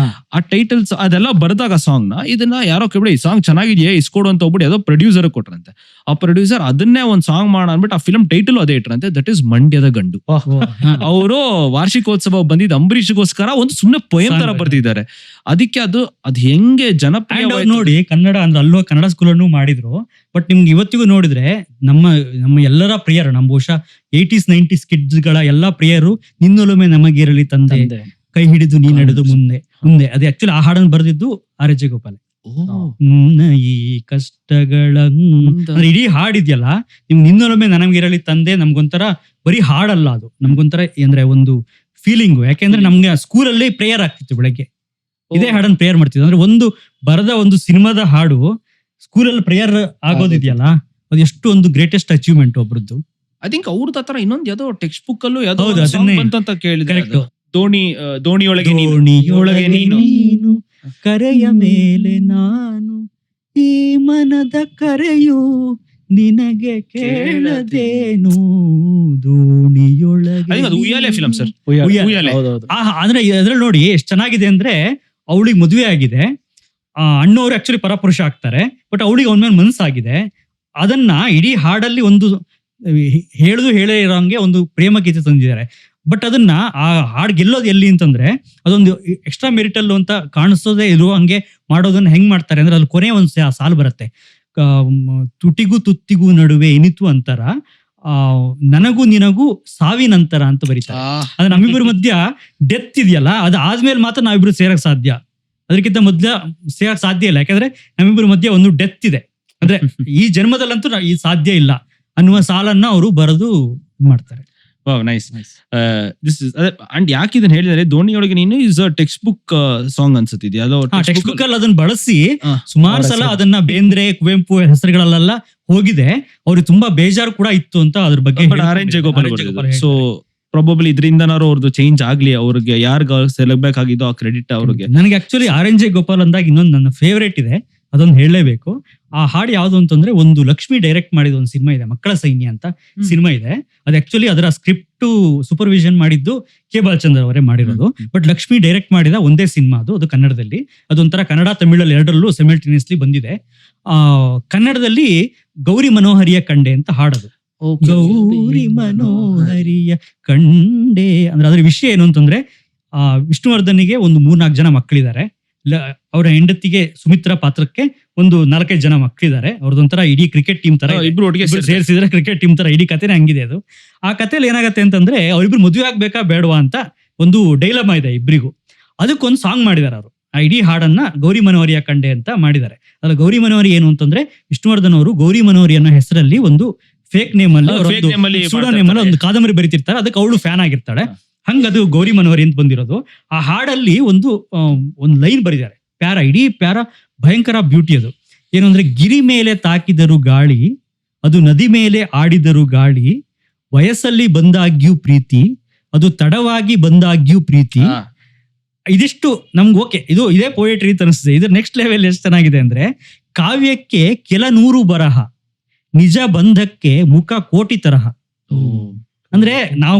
ಆ ಟೈಟಲ್ಸ್ ಅದೆಲ್ಲ ಬರ್ದಾಗ ಸಾಂಗ್ ನ, ಇದನ್ನ ಯಾರೋ ಕೇಳಿ ಈ ಸಾಂಗ್ ಚೆನ್ನಾಗಿದೆಯಾ ಇಸ್ಕೊಡು ಅಂತ ಹೋಗ್ಬಿಟ್ಟು ಯಾವುದೋ ಪ್ರೊಡ್ಯೂಸರ್ ಕೊಟ್ರಂತೆ. ಆ ಪ್ರೊಡ್ಯೂಸರ್ ಅದನ್ನೇ ಒಂದ್ ಸಾಂಗ್ ಮಾಡೋಣ ಅಂದ್ಬಿಟ್ಟು ಆ ಫಿಲ್ಮ್ ಟೈಟಲ್ ಅದೇ ಇಟ್ರಂತೆ, ದಟ್ ಈಸ್ ಮಂಡ್ಯದ ಗಂಡು. ಅವರು ವಾರ್ಷಿಕೋತ್ಸವ ಬಂದಿದ್ದ ಅಂಬರೀಷ್ಗೋಸ್ಕರ ಒಂದು ಸುಮ್ಮನೆ ಪೊಯಂ ತರ ಬರ್ತಿದ್ದಾರೆ. ಅದಕ್ಕೆ ಅದು ಹೆಂಗೆ ಜನಪ್ರಿಯ ನೋಡಿ. ಕನ್ನಡ ಅಂದ್ರೆ ಅಲ್ಲೋ ಕನ್ನಡ ಸ್ಕೂಲನ್ನು ಮಾಡಿದ್ರು, ಬಟ್ ನಿಮ್ಗೆ ಇವತ್ತಿಗೂ ನೋಡಿದ್ರೆ ನಮ್ಮ ಎಲ್ಲರ ಪ್ರಿಯರು, ನಮ್ಮ ಬಹುಶಃ 80s 90s ಕಿಡ್ಸ್ ಗಳ ಎಲ್ಲಾ ಪ್ರಿಯರು, ನಿನ್ನೊಲುಮೆ ನಮಗಿರಲಿ ತಂದೆ, ಕೈ ಹಿಡಿದು ನೀ ನಡೆದು ಮುಂದೆ. ಅದು ಆಕ್ಚುಲಿ ಆ ಹಾಡನ್ನು ಬರೆದಿದ್ದು RN ಜಯಗೋಪಾಲ್. ಈ ಕಷ್ಟಗಳ ಇಡೀ ಹಾಡಿದ್ಯಲ್ಲ, ನಿಮ್ ನಿನ್ನೊಲೊಮ್ಮೆ ನನಗಿರಲಿ ತಂದೆ ನಮ್ಗೊಂಥರ ಬರೀ ಹಾಡಲ್ಲ, ಅದು ನಮ್ಗೊಂಥರ ಅಂದ್ರೆ ಒಂದು ಫೀಲಿಂಗು. ಯಾಕೆಂದ್ರೆ ನಮ್ಗೆ ಸ್ಕೂಲಲ್ಲಿ ಪ್ರೇಯರ್ ಆಗ್ತಿತ್ತು, ಬೆಳಗ್ಗೆ ಇದೇ ಹಾಡನ್ನು ಪ್ರೇಯರ್ ಮಾಡ್ತಿದ್ವಿ. ಅಂದ್ರೆ ಒಂದು ಬರದ ಒಂದು ಸಿನಿಮಾದ ಹಾಡು ಸ್ಕೂಲಲ್ಲಿ ಪ್ರೇಯರ್ ಆಗೋದಿದೆಯಲ್ಲ, ಅದು ಎಷ್ಟು ಒಂದು ಗ್ರೇಟೆಸ್ಟ್ ಅಚೀವ್ಮೆಂಟ್ ಒಬ್ರದ್ದು. ಐ ಥಿಂಕ್ ಅವ್ರದ್ದು ಆತರ ಇನ್ನೊಂದು ಯಾವ್ದೋ ಟೆಕ್ಸ್ಟ್ ಬುಕ್ ಅಲ್ಲೂ ಯಾವ್ದೋ ಅಂತ ಕೇಳಿದ್ರೆ, ದೋಣಿಯೊಳಗೆ ನೀನು, ಕರೆಯ ಮೇಲೆ ನಾನು, ಈ ಮನದ ಕರೆಯು ನಿನಗೆ ಕೇಳದೇನು, ದೋಣಿಯೊಳಗೆ. ಅದು ಉಯ್ಯಾಲೆ ಫಿಲಂ ಸರ್. ಅಂದ್ರೆ ಅದ್ರಲ್ಲಿ ನೋಡಿ ಎಷ್ಟು ಚೆನ್ನಾಗಿದೆ ಅಂದ್ರೆ, ಅವಳಿಗೆ ಮದುವೆ ಆಗಿದೆ, ಅಣ್ಣವ್ರು ಆಕ್ಚುಲಿ ಪರಪುರುಷ ಆಗ್ತಾರೆ, ಬಟ್ ಅವಳಿಗೆ ಅವನ ಮೇಲೆ ಮನಸ್ಸಾಗಿದೆ. ಅದನ್ನ ಇಡೀ ಹಾಡಲ್ಲಿ ಒಂದು ಹೇಳೇ ಇರೋಂಗೆ ಒಂದು ಪ್ರೇಮ ಗೀತೆ ತಂದಿದ್ದಾರೆ. ಬಟ್ ಅದನ್ನ ಆ ಹಾಡು ಗೆಲ್ಲೋದು ಎಲ್ಲಿ ಅಂತಂದ್ರೆ, ಅದೊಂದು ಎಕ್ಸ್ಟ್ರಾ ಮೆರಿಟಲ್ ಅಂತ ಕಾಣಿಸೋದೇ ಇರುವ ಹಂಗೆ ಮಾಡೋದನ್ನ ಹೆಂಗ್ ಮಾಡ್ತಾರೆ ಅಂದ್ರೆ, ಅಲ್ಲಿ ಕೊನೆ ಒಂದು ಸಾಲು ಬರುತ್ತೆ, ತುಟಿಗೂ ತುತ್ತಿಗೂ ನಡುವೆ ಇನಿತು ಅಂತರ, ನನಗೂ ನಿನಗೂ ಸಾವಿನಂತರ ಅಂತ ಬರೀತಾರೆ. ಅದು ನಮ್ಮಿಬ್ಬರ ಮಧ್ಯ ಡೆತ್ ಇದೆಯಲ್ಲ, ಅದು ಆದ್ಮೇಲೆ ಮಾತ್ರ ನಾವಿಬ್ರು ಸೇರಕ್ ಸಾಧ್ಯ, ಅದಕ್ಕಿಂತ ಮೊದ್ಲ ಸೇರಕ್ ಸಾಧ್ಯ ಇಲ್ಲ. ಯಾಕಂದ್ರೆ ನಮ್ಮಿಬ್ಬರ ಮಧ್ಯ ಒಂದು ಡೆತ್ ಇದೆ, ಅಂದ್ರೆ ಈ ಜನ್ಮದಲ್ಲಂತೂ ಈ ಸಾಧ್ಯ ಇಲ್ಲ ಅನ್ನುವ ಸಾಲನ್ನ ಅವರು ಬರೆದು ಮಾಡ್ತಾರೆ. ನೈಸ್. ದಿಸ್ ಇಸ್ ಅಂಡ್ ಯಾಕೆ ಇದನ್ನ ಹೇಳಿದ್ರೆ ಧೋನಿಯೊಳಗೆ ನೀನು is a text book song ಅನ್ಸುತ್ತಿದ್ಯಾ? ಅದು ಟೆಕ್ಸ್ಟ್ ಬುಕ್ ಅಲ್ಲಿ ಅದನ್ನ ಬಳಸಿ ಹಾ. ಸುಮಾರು ಸಲ ಅದನ್ನ ಬೇಂದ್ರೆ ಕುವೆಂಪು ಹೆಸರುಗಳಲ್ಲೆಲ್ಲ ಹೋಗಿದೆ. ಅವ್ರಿಗೆ ತುಂಬಾ ಬೇಜಾರು ಕೂಡ ಇತ್ತು ಅಂತ ಅದ್ರ ಬಗ್ಗೆ ಆರ್.ಎನ್. ಜಯಗೋಪಾಲ್ ಸೊ ಪ್ರಾಬಬ್ಲಿ ಇದರಿಂದನಾರು ಅವ್ರದ್ದು ಚೇಂಜ್ ಆಗ್ಲಿ, ಅವ್ರಿಗೆ ಯಾರ್ಗ ಸೆಲೆಬೇಕಾಗಿದ್ದು ಆ ಕ್ರೆಡಿಟ್ ಅವ್ರಿಗೆ. ನನಗೆ ಆಕ್ಚುಲಿ ಆರ್.ಎನ್. ಜಯಗೋಪಾಲ್ ಅಂದಾಗ ಇನ್ನೊಂದು ನನ್ನ ಫೇವರೇಟ್ ಇದೆ, ಅದೊಂದು ಹೇಳಲೇಬೇಕು. ಆ ಹಾಡು ಯಾವ್ದು ಅಂತಂದ್ರೆ ಒಂದು ಲಕ್ಷ್ಮಿ ಡೈರೆಕ್ಟ್ ಮಾಡಿದ ಒಂದು ಸಿನಿಮಾ ಇದೆ, ಮಕ್ಕಳ ಸೈನ್ಯ ಅಂತ ಸಿನಿಮಾ ಇದೆ. ಅದು ಆಕ್ಚುಲಿ ಅದರ ಸ್ಕ್ರಿಪ್ಟ್ ಸೂಪರ್ವಿಷನ್ ಮಾಡಿದ್ದು ಕೆ ಬಾಲಚಂದ್ರ ಅವರೇ ಮಾಡಿರೋದು. ಬಟ್ ಲಕ್ಷ್ಮಿ ಡೈರೆಕ್ಟ್ ಮಾಡಿದ ಒಂದೇ ಸಿನಿಮಾ ಅದು ಕನ್ನಡದಲ್ಲಿ. ಅದೊಂಥರ ಕನ್ನಡ ತಮಿಳಲ್ಲಿ ಎರಡರಲ್ಲೂ ಸೈಮಲ್ಟೇನಿಯಸ್ಲಿ ಬಂದಿದೆ. ಕನ್ನಡದಲ್ಲಿ ಗೌರಿ ಮನೋಹರಿಯ ಕಂಡೆ ಅಂತ ಹಾಡೋದು. ಗೌರಿ ಮನೋಹರಿಯ ಕಂಡೆ ಅಂದ್ರೆ ಅದ್ರ ವಿಷಯ ಏನು ಅಂತಂದ್ರೆ, ವಿಷ್ಣುವರ್ಧನ್ಗೆ ಒಂದು 3-4 ಜನ ಮಕ್ಕಳಿದ್ದಾರೆ. ಅವರ ಹೆಂಡತಿಗೆ ಸುಮಿತ್ರಾ ಪಾತ್ರಕ್ಕೆ ಒಂದು 4-5 ಜನ ಮಕ್ಕಳಿದ್ದಾರೆ. ಅವ್ರದೊಂಥರ ಇಡೀ ಕ್ರಿಕೆಟ್ ಟೀಮ್ ತರ, ಇಬ್ರು ಒಟ್ಟಿಗೆ ಸೇರಿಸಿದ್ರೆ ಕ್ರಿಕೆಟ್ ಟೀಮ್ ತರ ಇಡೀ ಕಥೆನೇ ಹಂಗಿದೆ ಅದು. ಆ ಕಥೆಯಲ್ಲಿ ಏನಾಗತ್ತೆ ಅಂತಂದ್ರೆ, ಅವ್ರಿಬ್ರು ಮದುವೆ ಆಗ್ಬೇಕಾ ಬೇಡವಾ ಅಂತ ಒಂದು ಡೈಲಮಾ ಇದೆ ಇಬ್ರಿಗೂ. ಅದಕ್ಕೊಂದು ಸಾಂಗ್ ಮಾಡಿದ್ದಾರೆ ಅವರು. ಆ ಇಡೀ ಹಾಡನ್ನ ಗೌರಿ ಮನೋಹರಿಯ ಕಂಡೆ ಅಂತ ಮಾಡಿದ್ದಾರೆ. ಅದ್ರ ಗೌರಿ ಮನೋಹರಿ ಏನು ಅಂತಂದ್ರೆ, ವಿಷ್ಣುವರ್ಧನ್ ಅವರು ಗೌರಿ ಮನೋಹರಿ ಅನ್ನೋ ಹೆಸರಲ್ಲಿ ಒಂದು ಫೇಕ್ ನೇಮ್ ಅಲ್ಲಿ ಸೂಡೋ ನೇಮ್ ಅಲ್ಲಿ ಒಂದು ಕಾದಂಬರಿ ಬರೀತಿರ್ತಾರೆ. ಅದಕ್ಕೆ ಅವಳು ಫ್ಯಾನ್ ಆಗಿರ್ತಾಳೆ. ಹಂಗದು ಗೌರಿ ಮನೋಹರಿ ಅಂತ ಬಂದಿರೋದು. ಆ ಹಾಡಲ್ಲಿ ಒಂದು ಲೈನ್ ಬರೀತಾರೆ, ಪ್ಯಾರ, ಇಡೀ ಪ್ಯಾರ ಭಯಂಕರ ಬ್ಯೂಟಿ ಅದು. ಏನು ಅಂದ್ರೆ, ಗಿರಿ ಮೇಲೆ ತಾಕಿದರು ಗಾಳಿ, ಅದು ನದಿ ಮೇಲೆ ಆಡಿದರು ಗಾಳಿ, ವಯಸ್ಸಲ್ಲಿ ಬಂದಾಗ್ಯೂ ಪ್ರೀತಿ, ಅದು ತಡವಾಗಿ ಬಂದಾಗ್ಯೂ ಪ್ರೀತಿ. ಇದಿಷ್ಟು ನಮ್ಗೆ ಓಕೆ, ಇದೇ ಪೋಯೆಟ್ರಿ ಅಂತ ಅನಿಸ್ತದೆ. ಇದ್ರ ನೆಕ್ಸ್ಟ್ ಲೆವೆಲ್ ಎಷ್ಟು ಚೆನ್ನಾಗಿದೆ ಅಂದ್ರೆ, ಕಾವ್ಯಕ್ಕೆ ಕೆಲ 100 ಬರಹ, ನಿಜ ಬಂಧಕ್ಕೆ ಮುಖ ಕೋಟಿ ತರಹ. ಅಂದ್ರೆ ನಾವು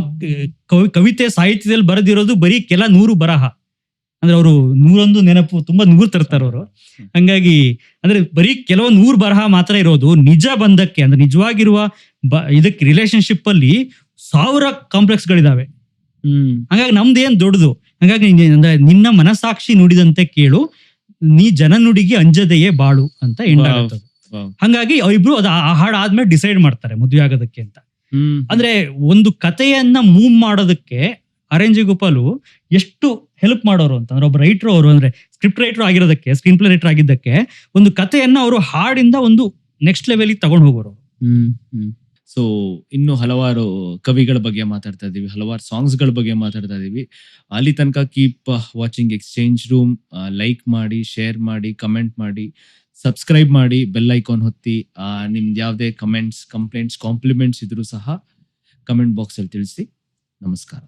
ಕವಿತೆ ಸಾಹಿತ್ಯದಲ್ಲಿ ಬರೆದಿರೋದು ಬರೀ ಕೆಲ 100 ಬರಹ. ಅಂದ್ರೆ ಅವರು 101 ನೆನಪು ತುಂಬಾ 100 ತರ್ತಾರೆ ಅವರು. ಹಂಗಾಗಿ ಅಂದ್ರೆ ಬರೀ ಕೆಲವು 100 ಬರಹ ಮಾತ್ರ ಇರೋದು. ನಿಜ ಬಂಧಕ್ಕೆ ಅಂದ್ರೆ ನಿಜವಾಗಿರುವ ಇದಕ್ಕೆ ರಿಲೇಶನ್ಶಿಪ್ ಅಲ್ಲಿ 1000 ಕಾಂಪ್ಲೆಕ್ಸ್ ಗಳಿದಾವೆ. ಹಂಗಾಗಿ ನಮ್ದೇನ್ ದೊಡ್ಡದು. ಹಂಗಾಗಿ ಅಂದ್ರೆ ನಿನ್ನ ಮನಸಾಕ್ಷಿ ನುಡಿದಂತೆ ಕೇಳು, ನೀ ಜನನುಡಿಗೆ ಅಂಜದೆಯೇ ಬಾಳು ಅಂತ ಎಂಡ್ ಆಗುತ್ತದೆ. ಹಂಗಾಗಿ ಅವರಿಬ್ರು ಅದು ಆ ಹಾಡು ಆದ್ಮೇಲೆ ಡಿಸೈಡ್ ಮಾಡ್ತಾರೆ ಮದುವೆ ಆಗೋದಕ್ಕೆ ಅಂತ. ಅಂದ್ರೆ ಒಂದು ಕಥೆಯನ್ನ ಮೂವ್ ಮಾಡೋದಕ್ಕೆ ಆರ್.ಎನ್. ಜಯಗೋಪಾಲ್ ಎಷ್ಟು ಹೆಲ್ಪ್ ಮಾಡೋರು ಅಂತಂದ್ರೆ, ಒಬ್ಬ ರೈಟರ್ ಅವರು, ಅಂದ್ರೆ ಸ್ಕ್ರಿಪ್ಟ್ ರೈಟರ್ ಆಗಿರೋದಕ್ಕೆ, ಸ್ಕ್ರೀನ್ ಪ್ಲೇ ರೈಟರ್ ಆಗಿದ್ದಕ್ಕೆ, ಒಂದು ಕಥೆಯನ್ನ ಅವರು ಹಾಡಿಂದ ಒಂದು ನೆಕ್ಸ್ಟ್ ಲೆವೆಲ್ ತಗೊಂಡು ಹೋಗೋರು. ಸೊ ಇನ್ನು ಹಲವಾರು ಕವಿಗಳ ಬಗ್ಗೆ ಮಾತಾಡ್ತಾ ಇದೀವಿ, ಹಲವಾರು ಸಾಂಗ್ಸ್ ಗಳ ಬಗ್ಗೆ ಮಾತಾಡ್ತಾ ಇದೀವಿ. ಅಲ್ಲಿ ತನಕ keep watching exchange room. Like ಮಾಡಿ, ಶೇರ್ ಮಾಡಿ, ಕಮೆಂಟ್ ಮಾಡಿ, ಸಬ್ಸ್ಕ್ರೈಬ್ ಮಾಡಿ, ಬೆಲ್ ಐಕಾನ್ ಹೊತ್ತಿ. ನಿಮ್ದು ಯಾವುದೇ ಕಮೆಂಟ್ಸ್, ಕಂಪ್ಲೇಂಟ್ಸ್, ಕಾಂಪ್ಲಿಮೆಂಟ್ಸ್ ಇದ್ರೂ ಸಹ ಕಮೆಂಟ್ ಬಾಕ್ಸ್ ಅಲ್ಲಿ ತಿಳಿಸಿ. ನಮಸ್ಕಾರ.